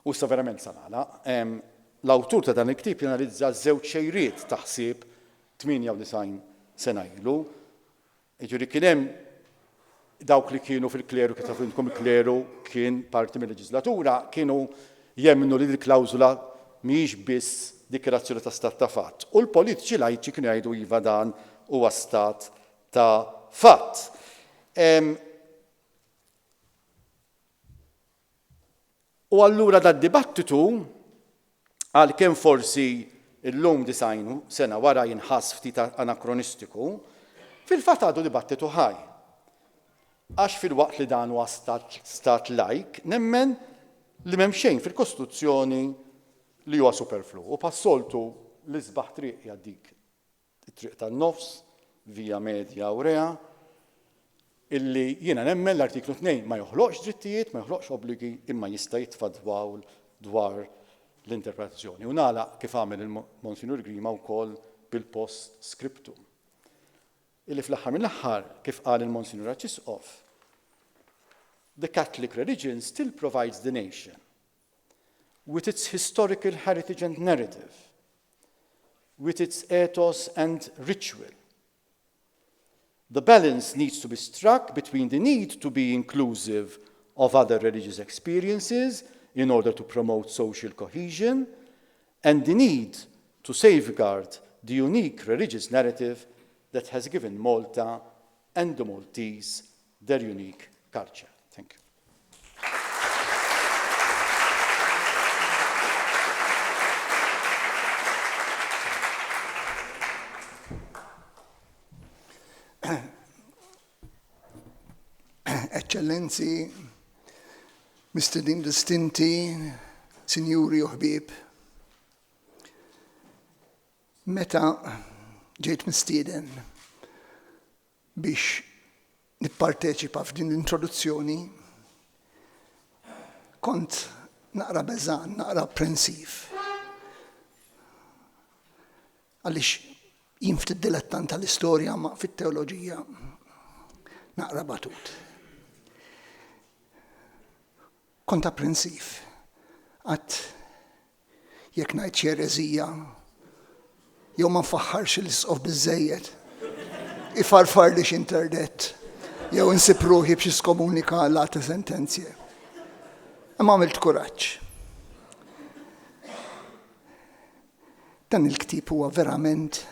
U issa verament sanala, l-awtur ta' dan il-ktieb janalizza żewġ xejriet ta' ħsieb 98 sena ilu. Jiġri kien hemm dawk li kienu fil-kleru, kif tafu intkom il-kleru kien parti mill-leġislatura, kienu jemmnu li l-klawżula mhijiex biss dikjarazzjoni ta' stat ta' fatt. U l-politiċi laiċi kienu jgħidu iva dan huwa stat ta' fatt. U allura dad-dibattitu għalkemm forsi illum 90 sena wara jinħass ftit anakronistiku, fil-fatt għadu dibattitu ħaj. Għax fil-waqt li dan huwa stat laik, nemmen li m'hemm xejn fil-Kostituzzjoni li huwa superflu. U passoltu l-isbaħ triq dik it-triq tan-nofs, via medja awrea, illi jiena nemmen l-artiklu 2 ma joħloqx drittijiet, ma joħloqx obbligi, imma jista' jitfadwaw dwar l-interpretazzjoni. U nagħlaq kif għamel il-Monsinjur Grima wkoll bil-post scriptum. Illi fl-aħħar mill-aħħar kif qal il-Monsinjur Arċisqof, the Catholic religion still provides the nation with its historical heritage and narrative, with its ethos and ritual. The balance needs to be struck between the need to be inclusive of other religious experiences in order to promote social cohesion and the need to safeguard the unique religious narrative that has given Malta and the Maltese their unique culture. Thank you. Eccellenzi, mistedin distinti, sinjuri u ħbieb, meta ġejt mistieden biex nipparteċipa f'din l-introduzzjoni, kont naqra beżan, naqra apprensiv. Għaliex jien ftit dilettant tal-istorja ma fit-teoloġija naqra batut. Kont apprensiv. Għat jekk ngħid xi ereżija jew ma nfaħħarx il-isqof biżżejjed, ifarfar li x'interdett, jew insib ruħi b'xi skomunika għal sentenzje. Imma għamilt kuraġġ. Dan il-ktieb huwa verament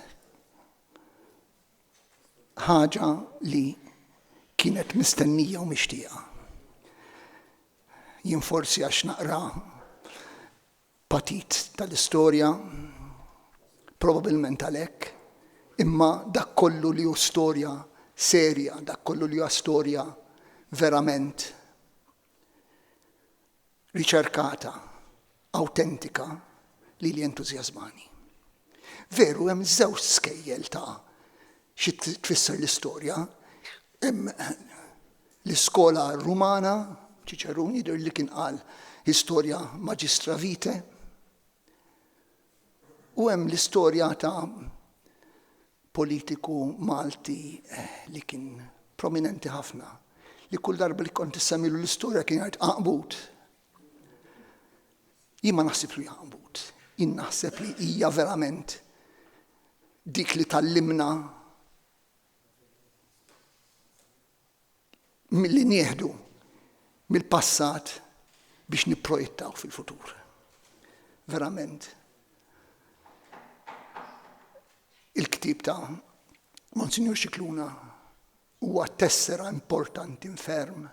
ħaġa li kienet mistennija u mixtieqa. Jien forsi għax naqra patit tal-istorja, probabilment għalhekk, imma dak kollu li hu storja serja, dak kollu li huwa storja verament riċerkata, autentika li entużjażmani. Veru hemm żewġ skejjel ta' xi tfisser l-istorja. Hemm l-iskola Rumana, Ċiċeruni jidher li kien qal Historia Magistra Vitae, u hemm l-istorja ta' politiku Malti li kien prominenti ħafna, li kull darba li kont issemilu l-istorja kien jgħid Aqbut. Jien ma naħseb li Aqbut, jien naħseb li hija verament dik li tallimna milli nieħdu mill-passat biex nipprojettaw fil-futur. Verament. Il-ktieb ta' Monsignor Scicluna huwa tessera importanti ferm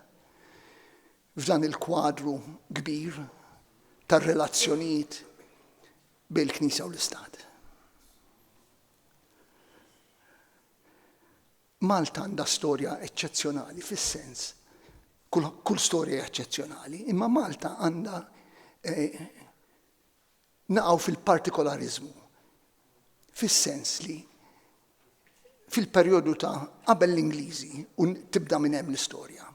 f'dan il-kwadru kbir tar-relazzjonijiet bejn il-Knisja u l-Istat. Malta għandha storja eċċezzjonali fis-sens kull storja eċċezzjonali, imma Malta għandha naqgħu fil-partikolarizmu, fis-sens li fil-perjodu ta' qabel l-Ingliżi u tibda minn hemm l-istorja.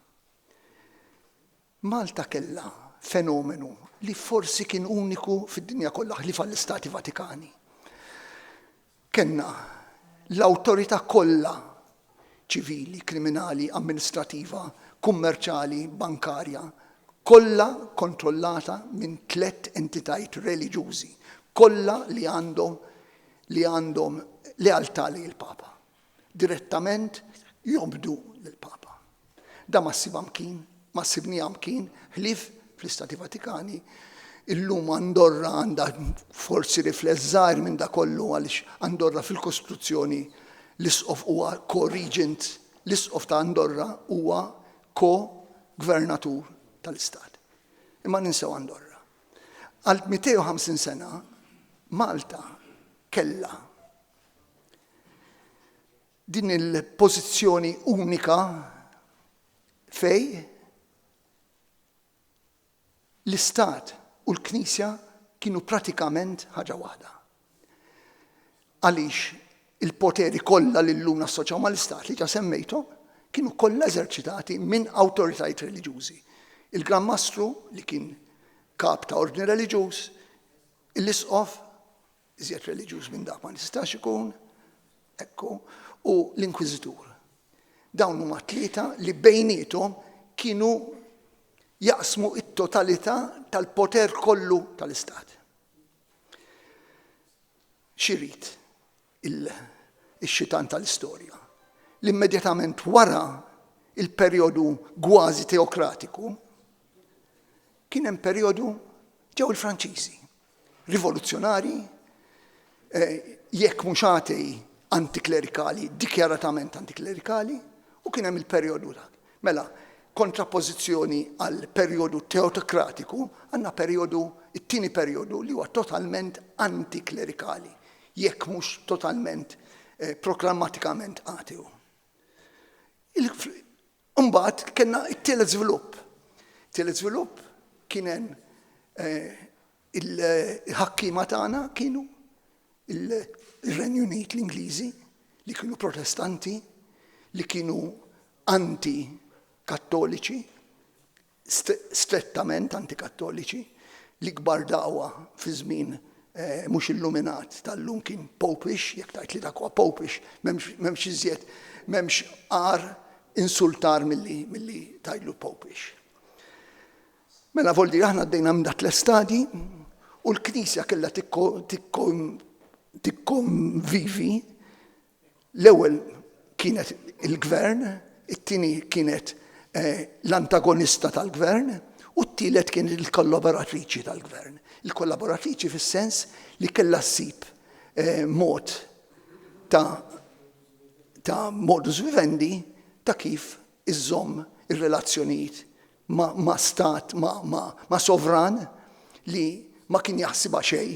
Malta kellha fenomenu li forsi kien uniku fid-dinja kollha li fl-Istati Vatikani. Kenna l-awtorità kollha ċivili, kriminali, amministrativa, kummerċali, bankarja, kollha kontrollata minn 3 entitajiet reliġjużi, kollha li għandhom lealtà li l-Papa. Direttament jobdu l-Papa. Da ma ssibnija mkien ħlief fl-Istati Vatikani. Illum Andorra għandha forsi rifless żgħir minn da kollu għaliex Andorra fil-Kostituzzjoni l-isqof huwa co-regent, l-isqof ta' Andorra huwa ko-gvernatur tal-Istat. Imma ninsew Andorra. Għal 250 sena Malta kellha din il-pożizzjoni unika fej l-Istat u l-Knisja kienu pratikament ħaġa waħda. Għaliex il-poteri kollha li llum nassoċjaw mal-Istat li ġa semmejthom kienu kollha eżerċitati minn awtoritajiet reliġjużi. Il-Gran Mastru li kien kap ta' ordni reliġjuż, l-isqof iżjed reliġjuż minn dak ma nistax ikun, ekku, u l-Inkwiżitur. Dawn huma 3 li bejniethom kienu jaqsmu it-totalità tal-poter kollu tal-Istat. Xirid il-xitan tal-istorja. L-immedjatament wara il-perjodu kważi teokratiku kien hemm perjodu ġew il-Franċiżi, rivoluzzjonari, jekk mhux għatej antiklerikali, dikjaratament antiklerikali, u kien hemm il-perjodu dak. Mela, kontrapożizzjoni għal perjodu teokratiku, għandna perjodu, it-tieni perjodu li huwa totalment antiklerikali, jekk mhux totalment proklammatikament ateu. Imbagħad kellna t-tielet żvilupp. Tielet żvilupp kien hemm il-ħakkiema tagħna kienu il-Renju Unit l-Ingliżi li kienu protestanti, li kienu antikattoliċi, strettament antikattoliċi, li kbar daqwa fi żmien mhux illuminat tal-lum kien popish, jekk tajt li dak huwa popish, m'hemmx iżjed, m'hemmx qar insultar milli tajlu popish. Mela voldi aħna għaddejna minn dak l-estadi u l-Knisja kellha tikkonvivi. L-ewwel kienet il-gvern, it-tieni kienet l-antagonista tal-gvern u t-tielet kien il-kollaboratriċi tal-gvern. Il-kollaboratriċi fis-sens li kellha ssib mod ta' modus vivendi ta' kif iżomm ir-relazzjonijiet ma' stat, ma' sovran li ma kien jaħsibha xejn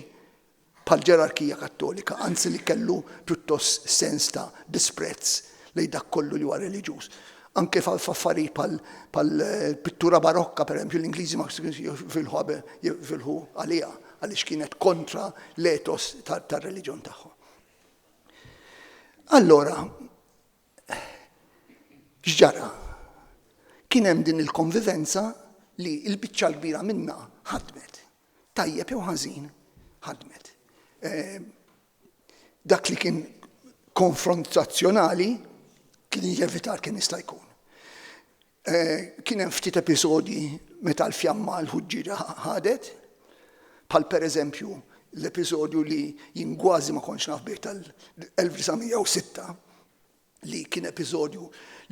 bħal-ġerarkija kattolika, anzi li kellu pjuttost sens ta' disprezz lejn dak kollu li huwa reliġjuż. Anke f'affarijiet bħal-pittura barokka, pereżempju, l-Ingliżi ma jifilħu għaliha għaliex kienet kontra l-etos tar-reliġjon tagħhom. Allora, x'ġara? Kien hemm din il-konvivenza li l-biċċa kbira minnha ħadmet. Tajjeb jew ħażin ħadmet. Dak li kien konfrontazzjonali kien jevitar kien jista' jkun. Kien hemm ftit episodji meta l-fjamma l-ħuġġiġa ħadet, bħal pereżempju l-episodju li jien kważi ma kontx naf bih tal-1906 li kien episodju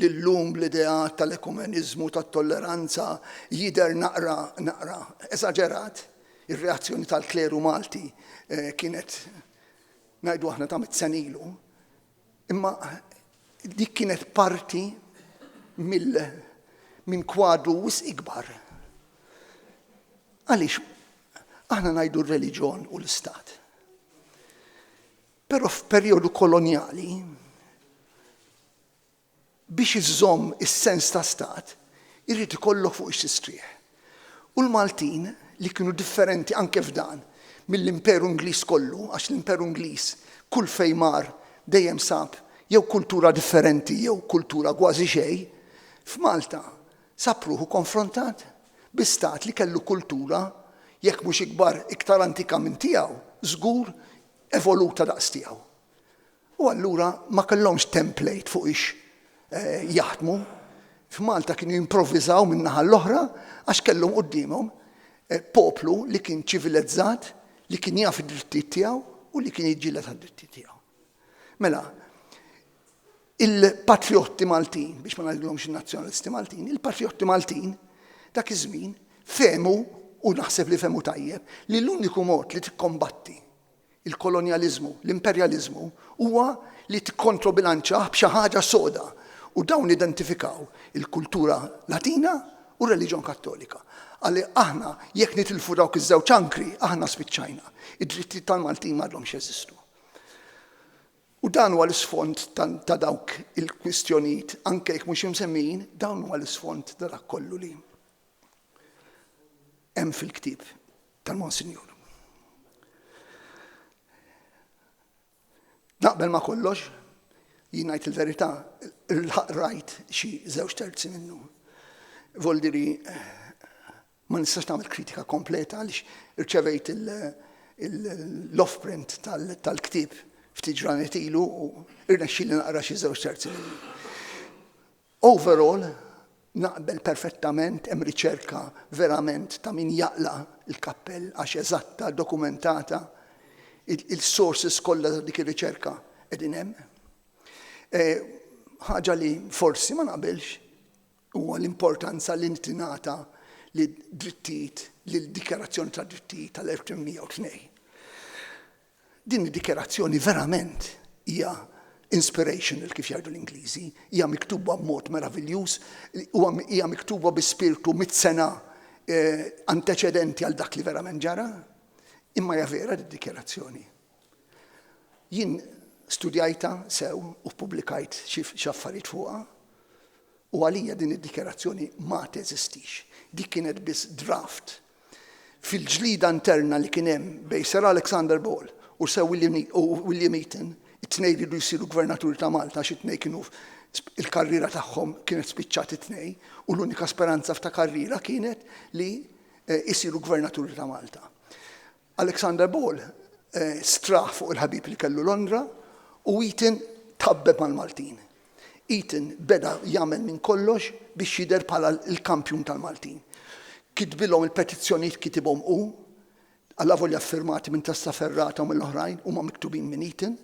li llum l-idea tal-ekumeniżmu, tat-tolleranza jidher naqra eżaġerat. Ir-reazzjoni tal-kleru Malti kienet ngħidu aħna ta' mit-senilu. Imma dik kienet parti minn kwadru wisq ikbar. Għaliex aħna ngħidu r-reliġjon u l-istat. Però f'perjodu kolonjali biex iżomm is-sens ta' stat irrid ikollok fuq ix-tistrieħ. U l-Maltin li kienu differenti anke f'dan mill-Imperu Ingliż kollu, għax l-Imperu Ingliż kull fejn mar dejjem sab jew kultura differenti jew kultura kważi xejn, f'Malta sab ruħu konfrontat bi-stat li kellu kultura jekk mhux iktar antika minn tiegħu, żgur evoluta daqs tiegħu. U allura ma kellhomx template fuq ix jaħdmu. F'Malta kienu jimprovviżaw minn naħa l-oħra għax kellhom qudiemhom poplu li kien ċivilizzat, li kien jaf id-drittijiet tiegħu u li kien jiġġieled għad-drittijiet tiegħu. Mela, il-patriotti Maltin, biex ma ngħidulhomx in-nazzjonalisti Maltin, il-patriotti Maltin dak iż-żmien fehmu u naħseb li fehmu tajjeb li l-uniku mod li tikkombatti il-kolonjaliżmu, l-imperjaliżmu huwa li tikkontrobilanċah b'xi ħaġa soda u dawn identifikaw il-kultura Latina u r-reliġjon Kattolika. Għalli aħna jekk nitilfu dawk iż-żewġ ankri, aħna spiċċajna. Id-drittijiet tal-Maltin m'għadhomx jeżistu. U dan huwa l-isfond ta' dawk il-kwistjonijiet, anke jekk mhux imsemmijin, dawn huwa l-isfond ta' dak kollu li hemm fil-ktieb tal-Monsinjur. Naqbel ma kollox, jien ngħid il-verità, rajt xi żewġ terzi minnu. Voldiri ma nistax nagħmel kritika kompleta għaliex irċevejt l-offprint tal-ktieb ftit ġranet ilu u irnexxieli naqra xi żewġ terzi minnu. Overall, naqbel perfettament, hemm riċerka verament ta' min jaqla il-kappell għax eżatta, dokumentata, il-sources kollha ta' dik ir-riċerka qegħdin hemm. Ħaġa li forsi ma naqbilx huwa l-importanza li ntingħata li drittijiet, li l-dikjarazzjoni ta' drittijiet tal-1902. Din id-dikjarazzjoni verament hija inspirational kif jgħidu l-Ingliżi, hija miktuba b'mod meravigliuż, hija miktuba bi spiritu mit-sena anteċedenti għal dak li verament ġara, imma hija vera d-dikjarazzjoni. Jien studjajta sew u pubblikajt xi affarijiet fuqha u għalija din id-dikjarazzjoni ma teżistix. Dik kienet biss draft. Fil-ġlida interna li kien hemm bejn Sir Alexander Ball u Sir William Eaton, it-tnejn ridu jsiru gvernaturi ta' Malta xi tnejn kienu il-karriera tagħhom kienet spiċċat it-tnejn u l-unika speranza f'ta' karriera kienet li jsiru gvernaturi ta' Malta. Alexander Ball straħ fuq il-ħabib li kellu Londra u Eaton tabbeb mal-Maltin. Eaton beda jagħmel minn kollox biex jidher bħala l-kampjun tal-Maltin. Kitbilhom il-petizzjonijiet kitibhom hu, alla volja affirmati minn Tassa Ferrata u mill-oħrajn huma miktubin minn Eaton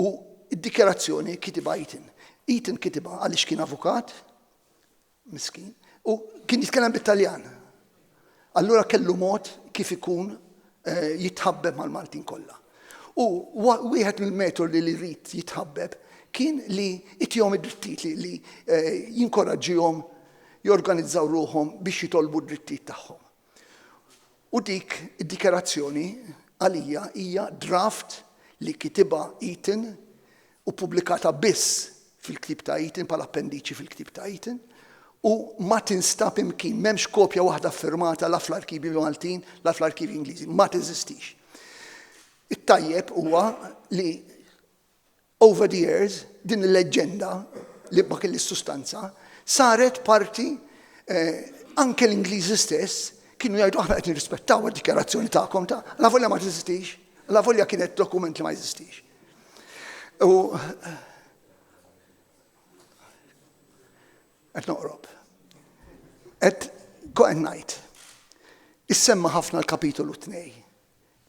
u d-dikjarazzjoni kitibha Eaton. Eaton kitibha għaliex kien avukat, miskin, u kien jitkellem bit-Taljan. Allura kellu mod kif ikun jitħabbeb mal-Maltin kollha. U wieħed mill-metodi li rrid jitħabbeb kien li itihom id-drittijiet li jinkoraġġihom jorganizzaw ruhom biex jitolbu d-drittijiet tagħhom. U dik id-dikjarazzjoni għalija hija draft li kitibha Eaton u pubblikata biss fil-ktieb ta' Eaton bħala appendiċi fil-ktieb ta' Eaton u ma tinstab imkien m'hemmx kopja waħda firmata la fl-arkivi Maltin, la fl-arkivi Ingliżi, ma teżistix. It-tajjeb huwa li over the years din il-leġenda li bak il-sustanza saret parti anke l-Ingliżi stess kienu jgħidu aħna qed nirrispettaw id-dikjarazzjoni tagħkom ta' la volja ma teżistix, la volja kienet dokument li ma jeżistix. U qed noqrob. Qed ngħid. Issemma ħafna l-kapitolu 2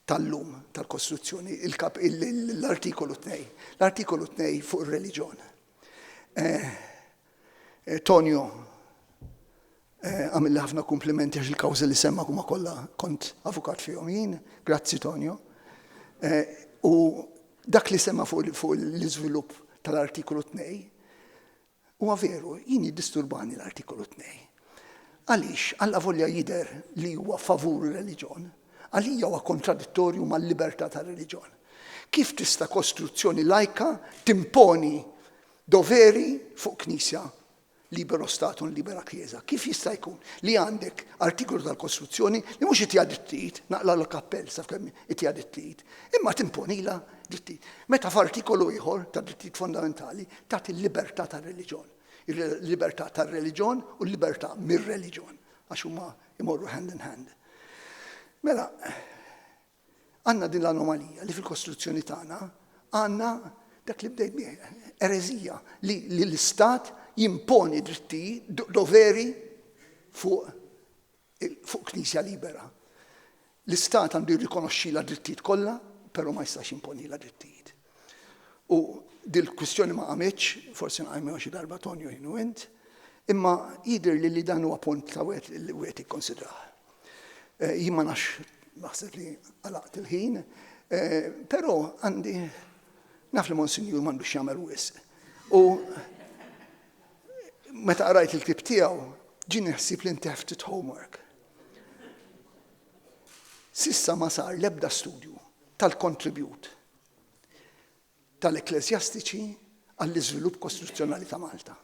tal-lum tal-Kostituzzjoni, l-artikolu 2. L-artikolu 2 fuq ir-reliġjon. Tonio għamilli ħafna komplimenti għax il-kawża li semma huma kollha kont avukat fihom jien, grazzi Tonio. U dak li semma fuq l-iżvilupp tal-artikolu 2 huwa veru, jien jiddisturbani l-artikolu 2. Għaliex alla volja jidher li huwa favur ir-reliġjon, għalija huwa kontradittorju mal-libertà tar-reliġjon. Kif tista' kostruzzjoni lajka timponi doveri fuq Knisja libero Statum, libera Chiesa? Kif jista' jkun li għandek artikolu tal-Kostruzzjoni li mhux ittiha drittijiet, naqla l-kappell saf kemm ittiha drittijiet, imma timponila drittijiet. Meta f'artikolu ieħor ta' drittijiet fondamentali tagħti l-libertà tar-reliġjon. Il-libertà tar-reliġjon u l-libertà mir-reliġjon. għax huma imorru hand in hand. Mela, għandna din l-anomalija li fil-Kostituzzjoni tagħna għandna dak li bdejt bih, erezija li l-Istat jimponi doveri fuq Knisja libera. L-Istat għandu jirrikonoxxi la drittijiet kollha, però ma jistax jimponi la drittijiet. U dil-kwistjoni ma għamitx, forsi nqajmew xi darba Tonju jienu int, imma jidher li dan huwa punt ta' wieħed li wieħed ikkonsidrah. Jien ma naħseb li għalaqt il-ħin, però għandi naf li Monsinjur m'għandux jagħmel wisq. U meta qrajt il-ktieb tiegħu ġieni ħsieb li inti ftit homework. Sissa ma sar l-ebda studju tal-kontribut tal-ekklesjastiċi għall-iżvilupp kostituzzjonali ta' Malta.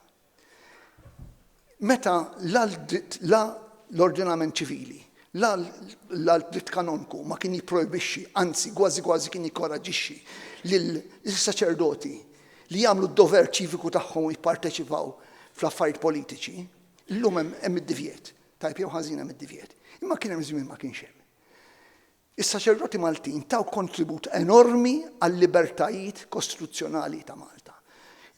Meta la l-ordinament ċivili, la l-dritt kanonku ma kien jipprojbixxi, anzi kważi kien jikkoraġixxi lill-saċerdoti li jagħmlu d-dover ċiviku tagħhom u jipparteċipaw fl-affarijiet politiċi, illum hemm id-divjiet, tajb jew ħażin hemm id-divjiet. Imma kien hemm żmien ma kienx hemm. Is-saċerdoti Maltin taw kontribut enormi għall-libertajiet kostituzzjonali ta' Malta.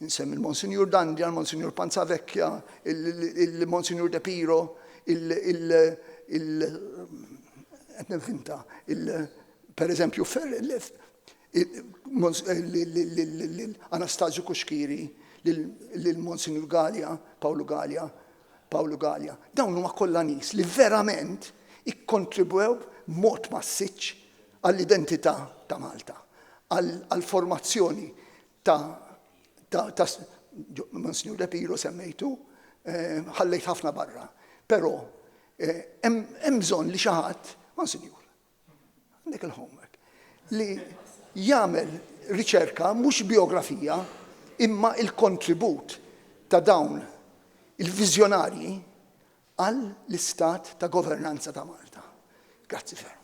Insemmi il-Monsinjur Dandi, il-Monsinjur Panzavecchia, il-Monsinjur De Piro, per eżempju Anastasio Kuxkiri, il-Monsinjur Gallia, Paolo Gallia. Dawn huma kollha nies li verament ikkontribwew mod massiċ għall-identità ta' Malta, għall-formazzjoni ta' Monsignor De Piro semmejtu, ħallejt ħafna barra. Però hemm bżonn li xi ħadd, Monsignor, għandek il-homework, li jagħmel riċerka mhux biografija imma il-kontribut ta' dawn il-viżjonarji għall-istat ta' governanza ta' Malta. Grazie fermo.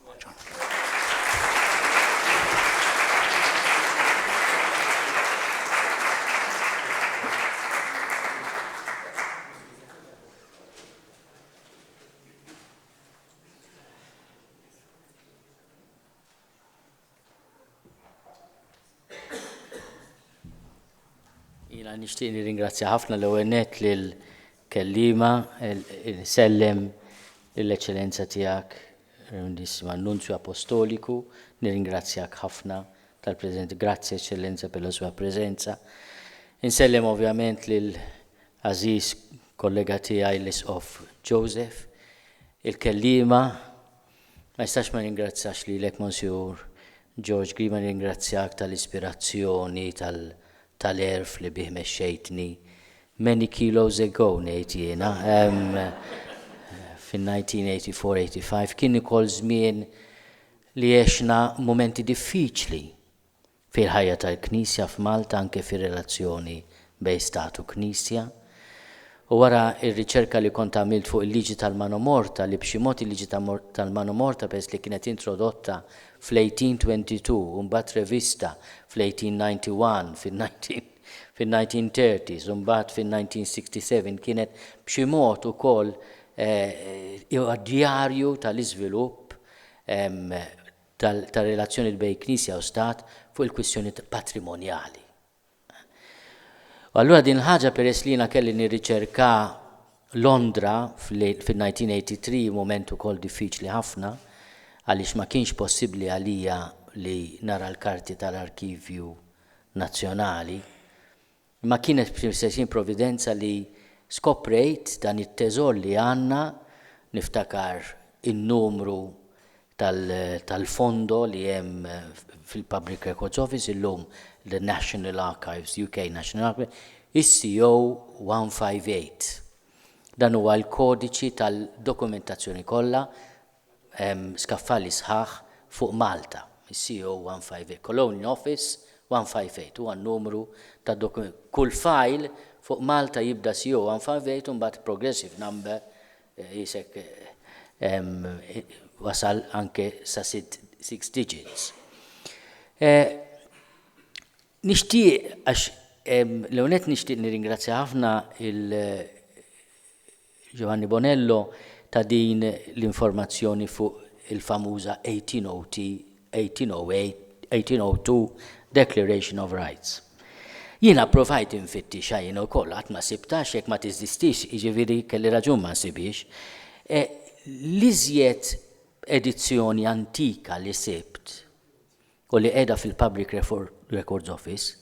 Jina nixtieq nirringrazzja ħafna l-ewwel nett lill-kellima, sellem l-eċċellenza tiegħek Rendissimo Annunzio Apostoliku, nirringrazzjak ħafna tal-preżenza, grazie Eccellenza per la sua presenza. Insellem ovvjament lil Aziz kollega tiegħi l-Isqof Joseph, il-kellima, ma jistax ma ringrazzax lilek Monsiur George Green, ma ringrazzjak tal-ispirazzjoni, tal-erf li bih mexxejtni many kilos ago ngħid jiena. Fin-1984-85 kien ukoll żmien li għexna momenti diffiċli fil-ħajja tal-Knisja f'Malta anke fir-relazzjoni bejn Stat u Knisja. U wara r-riċerka li kont għamilt fuq il-liġi tal-Mano Morta li b'xi mod il-liġi tal-Mano Morta pers li kienet introdotta fl-1822 u mbagħad revista fl-1891 fil-1930s u mbagħad fil-1967 kienet b'xi mod ukoll djarju tal-iżvilupp tal-relazzjoni bejn Knisja u Stat fuq il-kwistjoni patrimonjali. U allura din ħaġa peress li jiena kelli nirriċerka Londra fil-1983 moment ukoll diffiċli ħafna għaliex ma kienx possibbli għalija li nara l-karti tal-Arkivju Nazzjonali, ma kienet b'stessin providenza li skoprejt dan it-teżor li għandna niftakar in-numru tal-fondo li hemm fil-Public Records Office illum the National Archives, UK National Archives, is-CO 158. Dan huwa l-kodiċi tal-dokumentazzjoni kollha skaffali sħaħ fuq Malta, is-CO 158. Colonial Office 158 huwa n-numru tad-dokument. Kull file fuq Malta jibda CO 158 u mbagħad progressive number jisek wasal anke sa 6 digits. Nixtieq għax l-għonet nixtieq nirringrazzja ħafna il Giovanni Bonello ta' din l-informazzjoni fuq il-famuża 1802 Declaration of Rights. Jiena provajt infittixa jiena wkoll qatt ma sibtax jekk ma tiżistix, jiġifieri kelli raġun ma nsibix. L-iżjed edizzjoni antika li sibt u li qiegħda fil-Public Records Office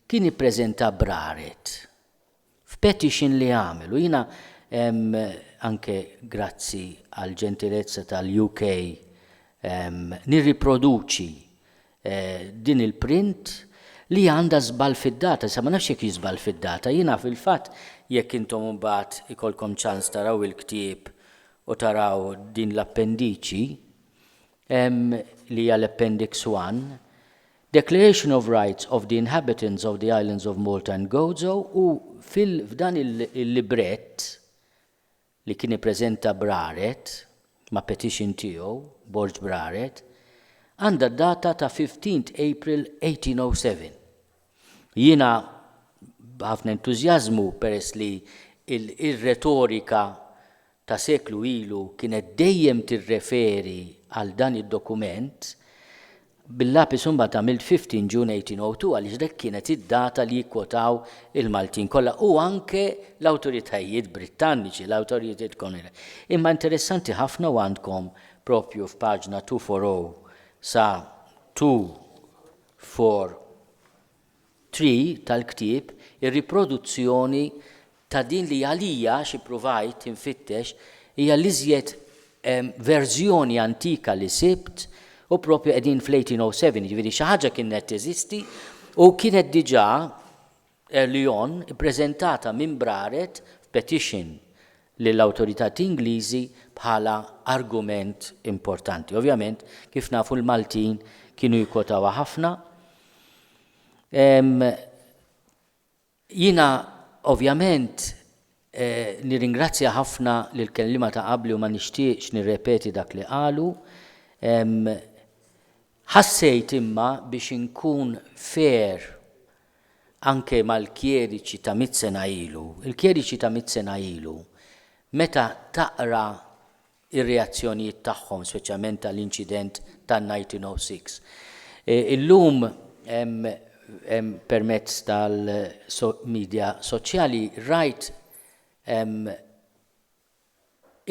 kien ippreżenta Braret f'petition li għamel u jiena anke grazzi għal ġentilezza tal-UK nirriproduċi din il-print li għandha żball fid-data, sa ma nafx jekk jiżball fid-data, jiena fil-fatt jekk intom imbagħad ikolkom ċans taraw il-ktieb u taraw din l-appendiċi li hija l-Appendix 1, Declaration of Rights of the Inhabitants of the Islands of Malta and Gozo u f'dan il-librett li kien ippreżenta Braret ma' petition tiegħu, Borg Braret, għandha data ta' 15 April 1807. Jiena b'ħafna entużjażmu peress li il-retorika ta' seklu ilu kienet dejjem tirreferi għal dan id-dokument, bil-lapis imbagħad għamilt 15 June 1802 għaliex dak kienet id-data li jikkwotaw il-Maltin kollha u anke l-awtoritajiet Brittaniċi, l-awtoritajiet konili. Imma interessanti ħafna u għandkom propju f'paġna 240 sa 243 tal-ktieb ir-riproduzzjoni ta' din li għalija xi provajt infittex hija l-iżjed verżjoni antika li sibt u propju qegħdin fl-1807, jiġifieri xi ħaġa kienet teżisti u kienet diġà early on ippreżentata minn Braret f'petition lill-awtoritajiet Ingliżi bħala argument importanti. Ovvjament, kif nafu l-Maltin kienu jkwotawha ħafna. Jiena ovvjament nirringrazzja ħafna lil kelliema ta' qabli u ma nixtieqx nirrepeti dak li qalu. Ħassejt imma biex inkun fair anke mal-kjeriċi ta' 100 sena ilu. Il-kjeriċi ta' 100 sena ilu meta taqra ir-reazzjonijiet tagħhom, speċjalment tal-inċident tan-1906. Illum permezz tal-medja soċjali rajt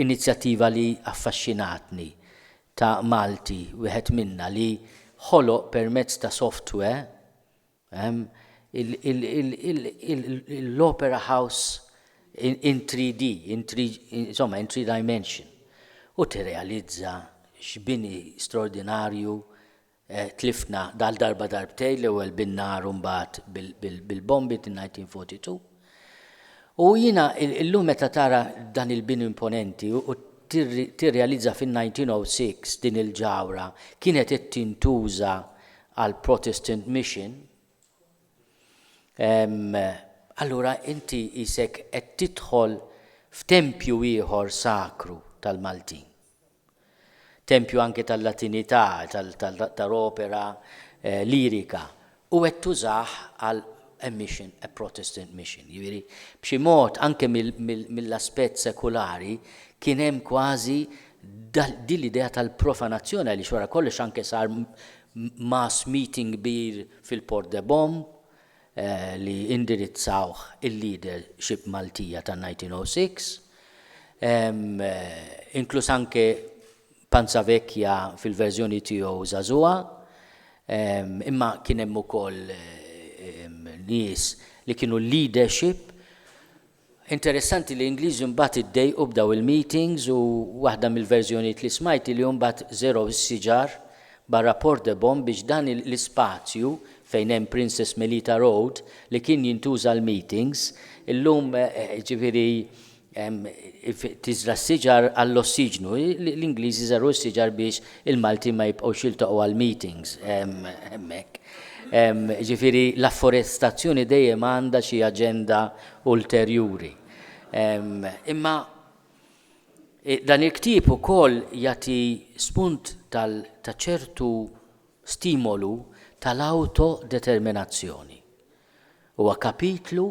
inizjattiva li affaxxinatni ta' Malti, wieħed minna li ħoloq permezz ta' software l-Opera House in 3D, insomma in 3 dimension. U tirrealizza x'bini straordinarju tlifna dal-darba darbtej l-ewwel bin-nar u mbagħad bil-bombi in-1942. U jiena illum meta tara dan il-bini imponenti u tirrealizza fin-1906 din il-ġawra kienet qed tintuża għal Protestant Mission. Allura inti isek qed tidħol f'tempju ieħor sakru tal-Maltin. Tempju anke tal-Latinità, tal-opera lirika u qed tużah għal a Protestant mission. Jiġifieri b'xi mod anke mill-aspett sekulari kien hemm kważi din l-idea tal-profanazzjoni għaliex wara kollox anke sar mass meeting kbir fil-Port de Bom li indirizzawh il-leadership Maltija tan-1906, inkluż anke Panzavecchia fil-verżjoni tiegħu żagħżugħa, imma kien hemm ukoll nies li kienu leadership. Interessanti li Ingliżi mbagħad iddejqu b'daw il-meetings u waħda mill-verżjonijiet li smajt li mbagħad żerow is-siġar barra Port de Bom biex dan l-ispazju fejn hemm Princess Melita Road li kien jintuża l-meetings, illum ġifieri tiżra s-siġar għall-ossiġnu. L-Ingliżi żaru s-siġar biex il-Malti ma jibqgħux jiltaqgħu għall-meetings hemmhekk. Ġifieri l-afforestazzjoni dejjem għandha xi aġenda ulterjuri. Imma dan il-ktieb ukoll jagħti spunt ta' ċertu stimolu tal-autodeterminazzjoni. Huwa kapitlu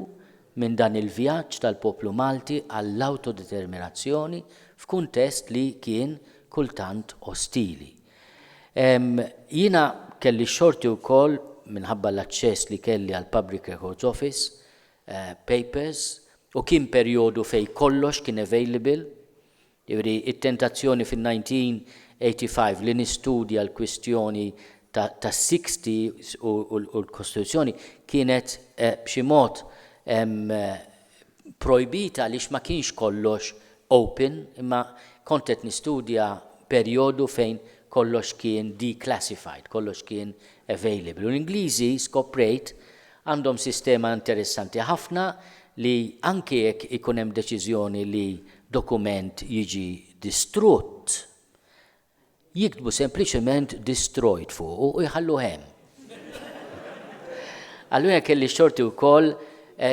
minn dan il-vjaġġ tal-poplu Malti għall-autodeterminazzjoni f'kuntest li kien kultant ostili. Jiena kelli xorti wkoll minħabba l-aċċess li kelli għal Public Records Office, papers, u kien perjodu fej kollox kien available. Jivri, it-tentazzjoni fin-1985 li nistudja l-kwistjoni ta' 60 u l-Kostituzzjoni kienet b'xi mod projbita għaliex ma kienx kollox open, imma kontet nistudja perjodu fejn kollox kien declassified, kollox kien available. U l-Ingliżi skoprejt għandhom sistema interessanti ħafna li anke jekk ikun hemm deċiżjoni li dokument jiġi distrutt, jiktbu sempliċement destroyed fuq u jħallu hemm. Allura kelli xorti wkoll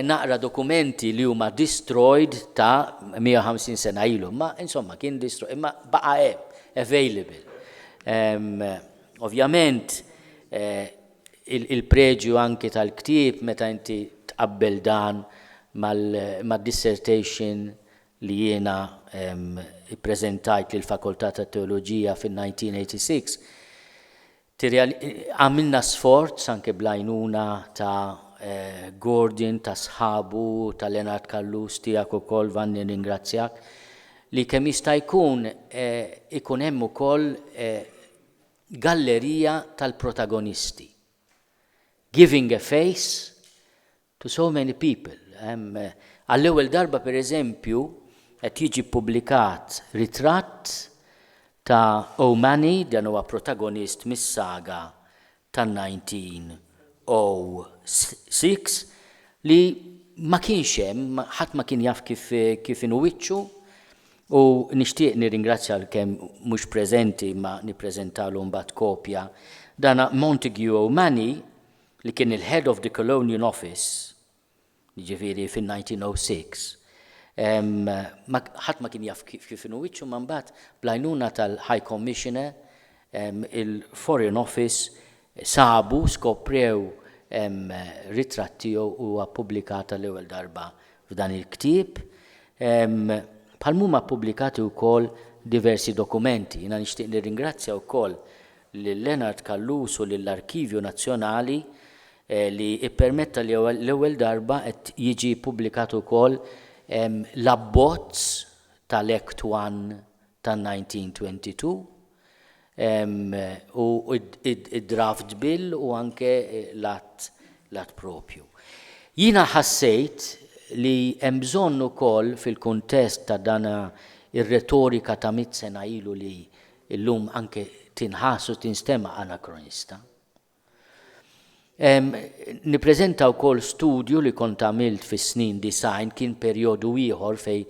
naqra dokumenti li huma destroyed ta' 150 sena ilu, ma insomma kien destroyed, imma baqa' hemm, available. Ovvjament il-preġju anke tal-ktieb meta inti tqabbel dan mad-dissertation li jiena ippreżentajt lill-Fakultà tat-Teoloġija fin-1986, għamilna sforz anke bl-għajnuna ta' Gordon, ta' sħabu, ta' Leonard Kallus tiegħek ukoll Vanni ringrazzjak li kemm jista' ikun hemm ukoll gallerija tal-protagonisti. Giving a face to so many people. Għall-ewwel darba pereżempju qed jiġi ppubblikat ritratt ta' O'Mani, dan huwa protagonist mis-saga tan-1906 li ma kienx hemm, ħadd ma kien jaf kif inwiċċu u nixtieq nirringrazzja kemm mhux preżenti ma nippreżentalu mbagħad kopja dan Montague O'Mani li kien il-Head of the Colonial Office, jiġifieri fin-1906. ħadd ma kien jaf kif inwiċċu ma mbagħad bl-għajnuna tal-High Commissioner il-Foreign Office sabu skoprew ritratti huwa ppubblikata l-ewwel darba f'dan il-ktieb. Bħal huma ppubblikati wkoll diversi dokumenti. Jiena nixtieq nirringrazzja wkoll lil Leonard Kallus u lill-Arkivju Nazzjonali li ippermetta li l-ewwel darba qed jiġi ppubblikat ukoll l-abbozz tal-Act 1 tan-1922 u id-draft bill u anke l-att propju. Jiena ħassejt li hemm bżonn ukoll fil-kuntest ta' dana ir-retorika ta' 100 sena ilu li llum anke tinħassu tinstema' anakronista. Nippreżenta wkoll studju li kont għamilt fis-snin design kien perjodu ieħor fej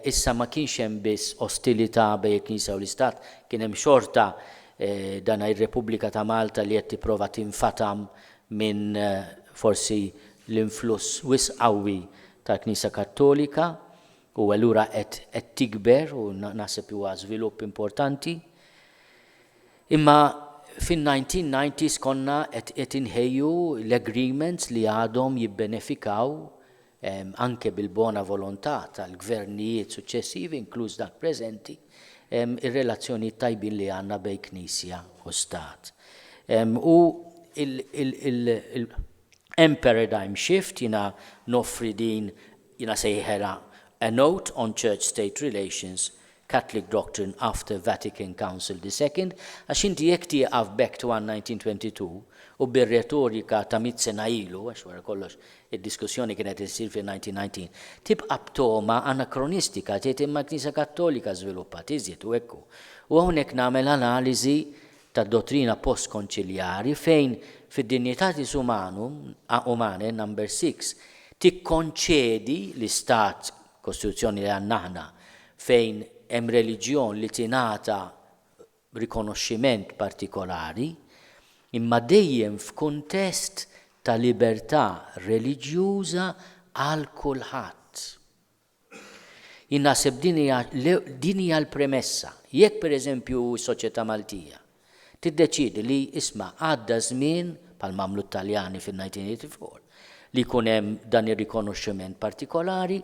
issa ma kienx hemm biss ostilità bejn il-Knisja u l-Istat, kien hemm xorta dan ir-Repubblika ta' Malta li qed tipprova tinfatam minn forsi l-influss wisq qawwi tal-Knisja Kattolika u allura qed tikber u naħseb huwa żvilupp importanti. Imma fin-1990s konna qed inħejju l-agreements li għadhom jibbenefikaw anke bil-bona volontà tal-gvernijiet suċċessivi, inkluż dak preżenti, ir-relazzjoni tajbin li għandna bejn Knisja u Stat. U hemm paradigm shift jiena noffri din jiena sejħela A Note on Church-State Relations, Catholic Doctrine after Vatican Council II, għax inti jekk tieqaf back to 1922 u bir-retorika ta' 100 sena ilu, għax wara kollox id-diskussjoni kienet issir fil-1919, tibqa' b'toma anakronistika tgħid imma Knisja Kattolika żviluppat iżjed u hekk. U hawnhekk nagħmel analiżi tad-dottrina postkonċiljari fejn fid-Dignitatis Humanae number 6 tikkonċedi l-Istat Kostituzzjoni li għandna aħna fejn hemm reliġjon li tingħata rikonoxximent partikolari, imma dejjem f'kuntest ta' libertà reliġjuża għal kulħadd. Jien naħseb din hija l-premessa. Jekk pereżempju s-soċjetà Maltija tiddeċiedi li isma' għadda żmien bħal mamlu Taljani fin-1984 li jkun hemm dan ir-rikonoxximent partikolari,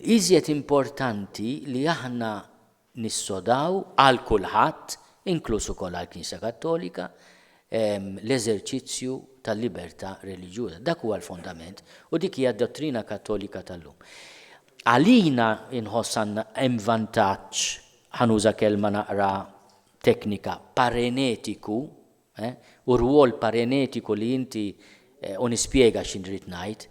iżjed importanti li aħna nissodaw għal kulħadd, inkluż ukoll għall-Knisja Kattolika, l-eżerċizzju tal-libertà reliġjuża. Dak huwa l-fondament u dik hija d-dottrina Kattolika tal-lum. Għalina inħoss għandna hemm vantaġġ, ħanuża kelma naqra teknika, parenetiku, u rwol parenetiku li inti u nispjega x'inrid ngħid,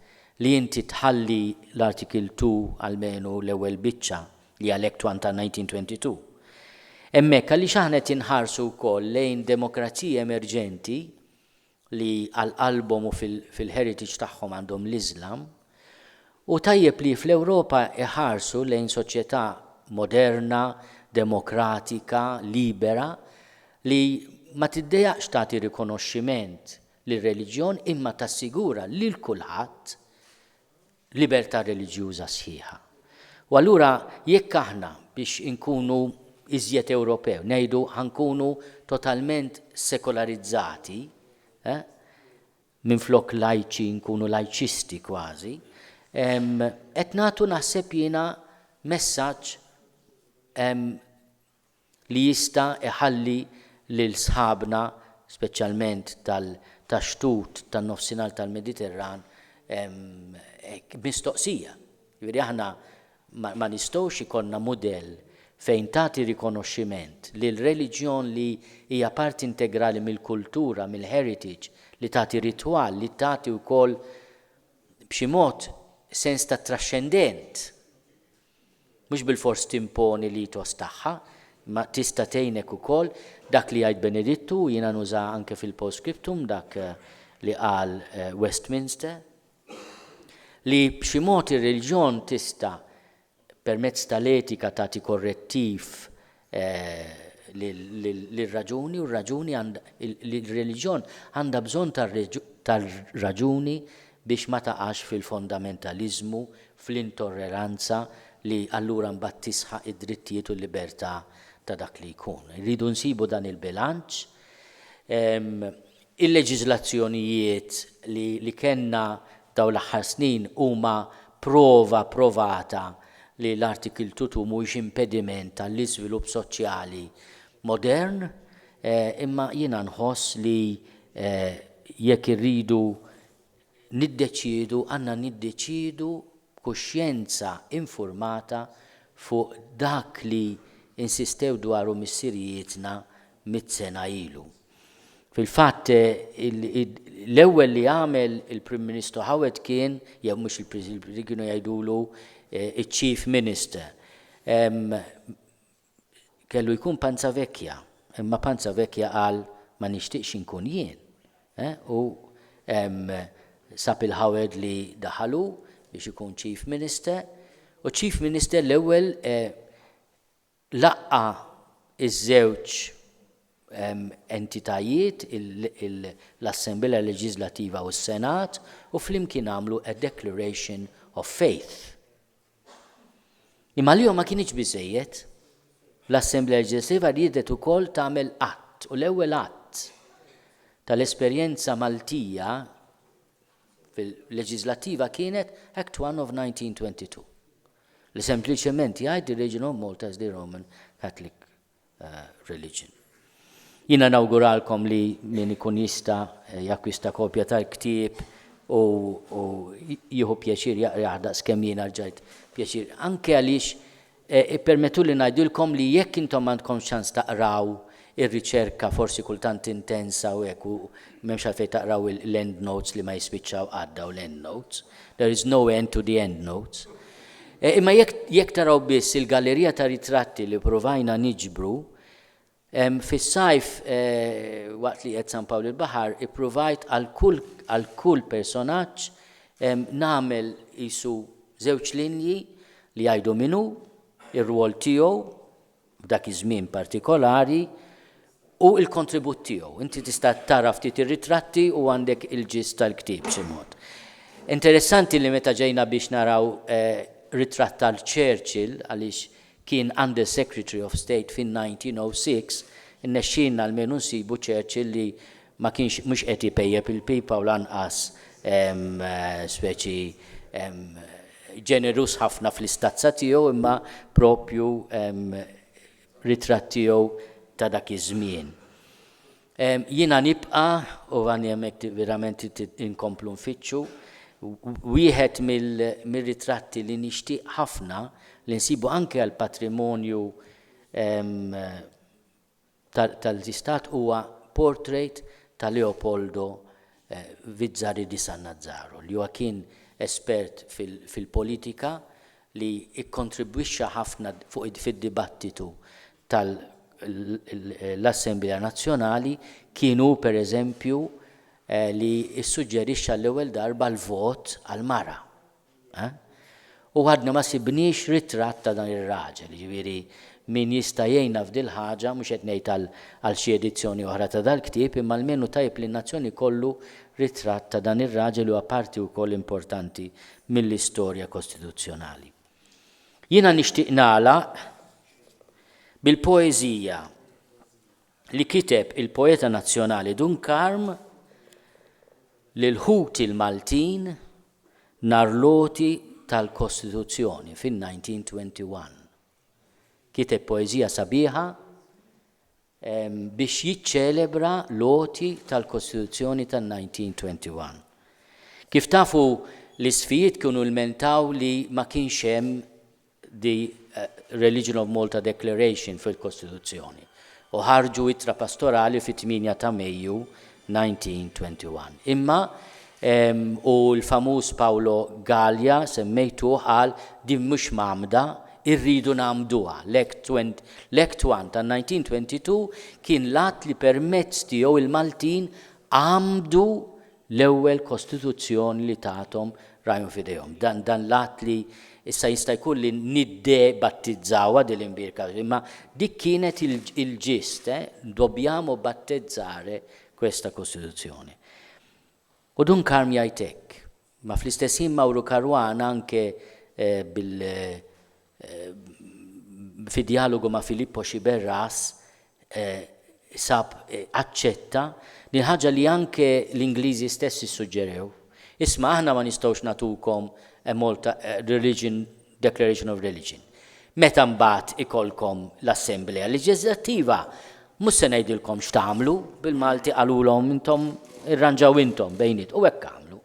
li inti tħalli l-Article 2 almenu l-ewwel biċċa li għalek 1922. Hemmhekk għaliex aħna tinħarsu wkoll lejn demokrazija emerġenti li għal-qalbhom u fil-heritage tagħhom għandhom l-Islam, u tajjeb li fl-Ewropa iħarsu lejn soċjetà moderna, demokratika, libera, li ma tiddejaqx tagħti rikonoxximent lir-reliġjon imma tassigura lil kulħadd libertà reliġjuża sħiħa. U allura jekk aħna biex inkunu iżjed Ewropew, ngħidu ħankunu totalment sekolarizzati, minflok lajċi nkunu lajċisti kważi, qed nagħtu naħseb jiena messaġġ li jista' iħalli lil sħabna, speċjalment tax-xtut tan-nofsinhar tal-Mediterran, mistoqsija. Jiġifieri aħna ma nistgħux ikollna mudell fejn tagħti rikonoxximent li l-reliġjon li hija parti integrali mill-kultura, mill-heritage, li tagħti ritwal, li tagħti wkoll b'xi mod sens ta' trascendent. Mhux bil-fors timponi l-itos tagħha, ma tista' tgħinek ukoll dak li jgħid Benedittu, jiena nuża anke fil-postscriptum dak li qal Westminster, li b'xi mod ir-reliġjon tista' permezz tal-etika tagħti korrettiv lil-raġuni, u r-raġuni l-reliġjon għandha bżonn tar-raġuni biex ma taqax fil-fondamentaliżmu, fl-intolleranza li allura mbagħad tisħaq id-drittijiet u l-libertà ta' dak li jkun. Irridu nsibu dan il-bilanċ. Il-leġiżlazzjonijiet li kellna dawn l-aħħar snin huma provata li l-Article 2 mhuwiex impediment għall-iżvilupp soċjali modern, imma jiena nħoss li jekk irridu għandna niddeċiedu kuxjenza informata fuq dak li insistew dwaru mis-sirijietna mit-sena ilu. Fil-fatt l-ewwel li għamel il-Prim Ministru Howard kien, jew mhux il-President kienu jgħidulu il-Chief Minister, kellu jkun Panza Vekja, imma Panza Vekja qal ma nixtieqx inkun jien. U sab il-Howard li daħalu biex ikun Chief Minister, u Chief Minister l-ewwel laqqa iż-żewġ entitajiet, l-Assemblea Leġislativa u s-Senat, u flimkien għamlu a Declaration of Faith. Imma li ma kienx biżejjed, l-Assemblea Leġislativa riedet ukoll tagħmel att, u l-ewwel att tal-esperjenza Maltija fil-leġislativa kienet Act 1 of 1922. Li sempliċement jgħid the religion of Malta as the Roman Catholic religion. Jiena nawguralkom li min ikun jista' jakkwista kopja tal-ktieb u jieħu pjaċir jaħdaq kemm jiena rġajt pjaċir. Anke għaliex permettu li ngħidilkom li jekk intom għandkom ċans taqraw ir-riċerka forsi kultant intensa u hekk u m'hemmx għalfejn taqraw l-end notes li ma jispiċċaw għaddaw l-end notes. There is no end to the end notes. Imma jekk taraw biss il-gallerija ta' ritratti li provajna niġbru, fis-sajf waqt li qed San Pawl il-Baħar ipprovajt għal kull personaġġ nagħmel isu żewġ linji li jgħidu minnu, ir-rwol tiegħu f'dak iż-żmien partikolari u l-kontribut tiegħu. Inti tista' tara ftit ir-ritratti u għandek il-ġist tal-ktieb b'xi mod. Interessanti li meta ġejna biex naraw ritratt tal-Churchill għaliex kien Under Secretary of State fin-1906, innexxinna almenu nsibu Churchill li ma kienx mhux qed ipejjeb il-pipa u lanqas speċi ġenerus ħafna fl-istazza tiegħu, imma propju ritrattijow ta' dak iż-żmien. Jiena nibqa' u għani hemmhekk verament inkomplu nfittxu, wieħed mill-ritratti li nixtieq ħafna li nsibu anke għal patrimonju tal-istat huwa portrait ta' Leopoldo Vizzari di Sannazzaro, li huwa kien espert fil-politika li ikkontribwixxa ħafna fid-dibattitu tal-Assemblea Nazzjonali, kienu pereżempju li issuġġerixxa l-ewwel darba l-vot għal-mara. U għadna ma sibniex ritratt ta' dan ir-raġel, ġifieri min jista' jgħinna f'dil ħaġa mhux qed ngħid għal xi edizzjoni oħra ta' dal-ktieb, imma almenu tajb li n-nazzjoni kollu ritratt ta' dan ir-raġel huwa parti wkoll importanti mill-istorja kostituzzjonali. Jiena nixtieq nagħlaq bil-poeżija li kiteb il-poeta nazzjonali Dunkarm lil Ħuti l-Maltin narloti tal-Kostituzzjoni fin-1921. Kiteb poeżija sabiħa biex jiċċelebra loti tal-Kostituzzjoni tal-1921. Kif tafu l-isfijiet kienu l-mentaw li ma kienx hemm the Religion of Malta Declaration fil-Kostituzzjoni u ħarġu ittra pastorali fit-8 ta' Mejju 1921. Imma u l-famuż Paolo Gallia semmejtu qal din mhux mamda, irridu nagħmduha. L-Act 1 ta' 1922 kien lat li permezz tiegħu il-Maltin għamdu l-ewwel Kostituzzjoni li tagħhom rajhom f'idejhom. Dan lat li issa jista' jkun li niddebattizzawa dil-imbirka, imma dik kienet il-ġist, dobbiamo battezzare questa Kostituzzjoni. U Dunkarm jgħid hekk, ma fl-istess ħin Mauro Caruana anke fi dialogu ma' Filippo Xiberras aċċetta li ħaġa li anke l-Ingliżi stessi suġġerew. Isma' aħna ma nistgħux nagħtukom Malta Religion Declaration of Religion. Meta mbagħad ikolkom l-Assembleja Leġislattiva, mhux se ngħidilkom x'tagħmlu bil-Malti qalulhom intom irranġaw intom bejniet u hekk għamlu.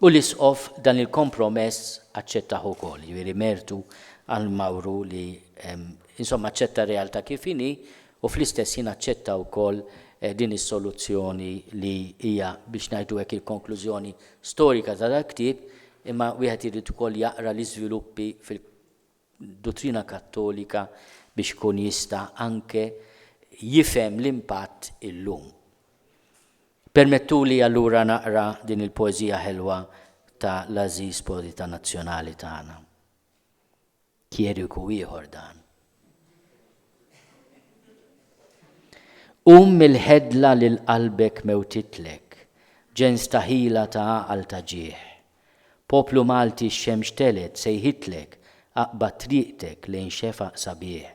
U l-isqof dan il-kompromess aċċettaħ ukoll, jiġifieri mertu għal Mawru li insomma aċċetta realtà kif inhi u fl-istess ħin aċċetta wkoll din is-soluzzjoni li hija biex ngħidu hekk il-konklużjoni storika ta' dak-ktieb, imma wieħed irid ukoll jaqra l-iżviluppi fil-dottrina kattolika biex kun jista' anke jifhem l-impatt illum. Permettuli allura naqra din il-poeżija ħelwa ta' l-Aziz Poeta Nazzjonali tagħna. Kieriku ieħor dan. Mill-ħedla lil qalbek mewtitlek, ġen staħila ta' għaqal ta' ġieħ. Poplu Malti x-xemx telet sejħitlek aqba triqtek lejn xefaq sabiħ.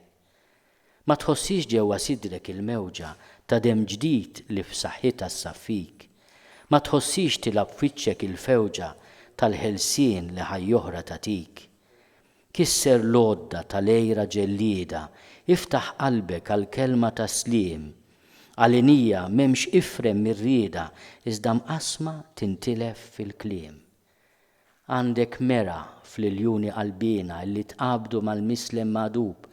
Ma tħossix ġewwa sidrek il-mewġa ta' dem ġdid li f'saħħitha s-saffik. Ma tħossix tilab f'wiċċek il-fewġa tal-ħelsien li ħajjoħra tatik. Kisser lodda tal-ejra ġellida, iftaħ qalbek għal-kelma ta' slim. Għalinija memx ifrem mir-rieda, iżda mqasma tintilef fil-kliem. Għandek mera fl-iljuni qalbina li tqabdu mal-mislem madub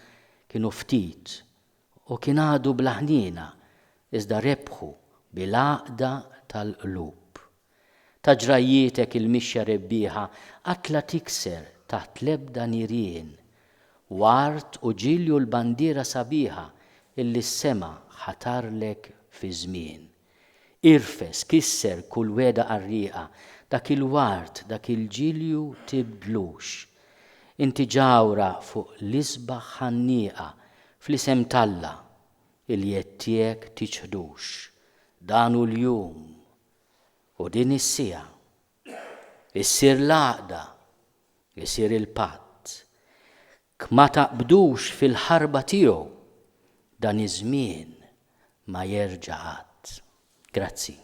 kienu ftit u kien għadu blaħnina iżda rebħu bil-għaqda tal-qlub. Ta' ġrajjietek il-mixja rebbieħa qatla tikser taħt lebda nirien, wart u ġilju l-bandiera sabiħa illi s-sema ħatarlek fi żmien. Irfes kisser kull weda qarrieqa, dak il-wart, dak il-ġilju tibdlux. Inti ġawra fuq l-isbaħ ħannieqa fl-isem Talla il-jettiek tiċħdux. Danu l-jum u din is-sija issir l-għaqda, issir il-patt. Kma taqbdux fil-ħarba tiegħu dan iż-żmien ma jerġa' qatt. Grazzi.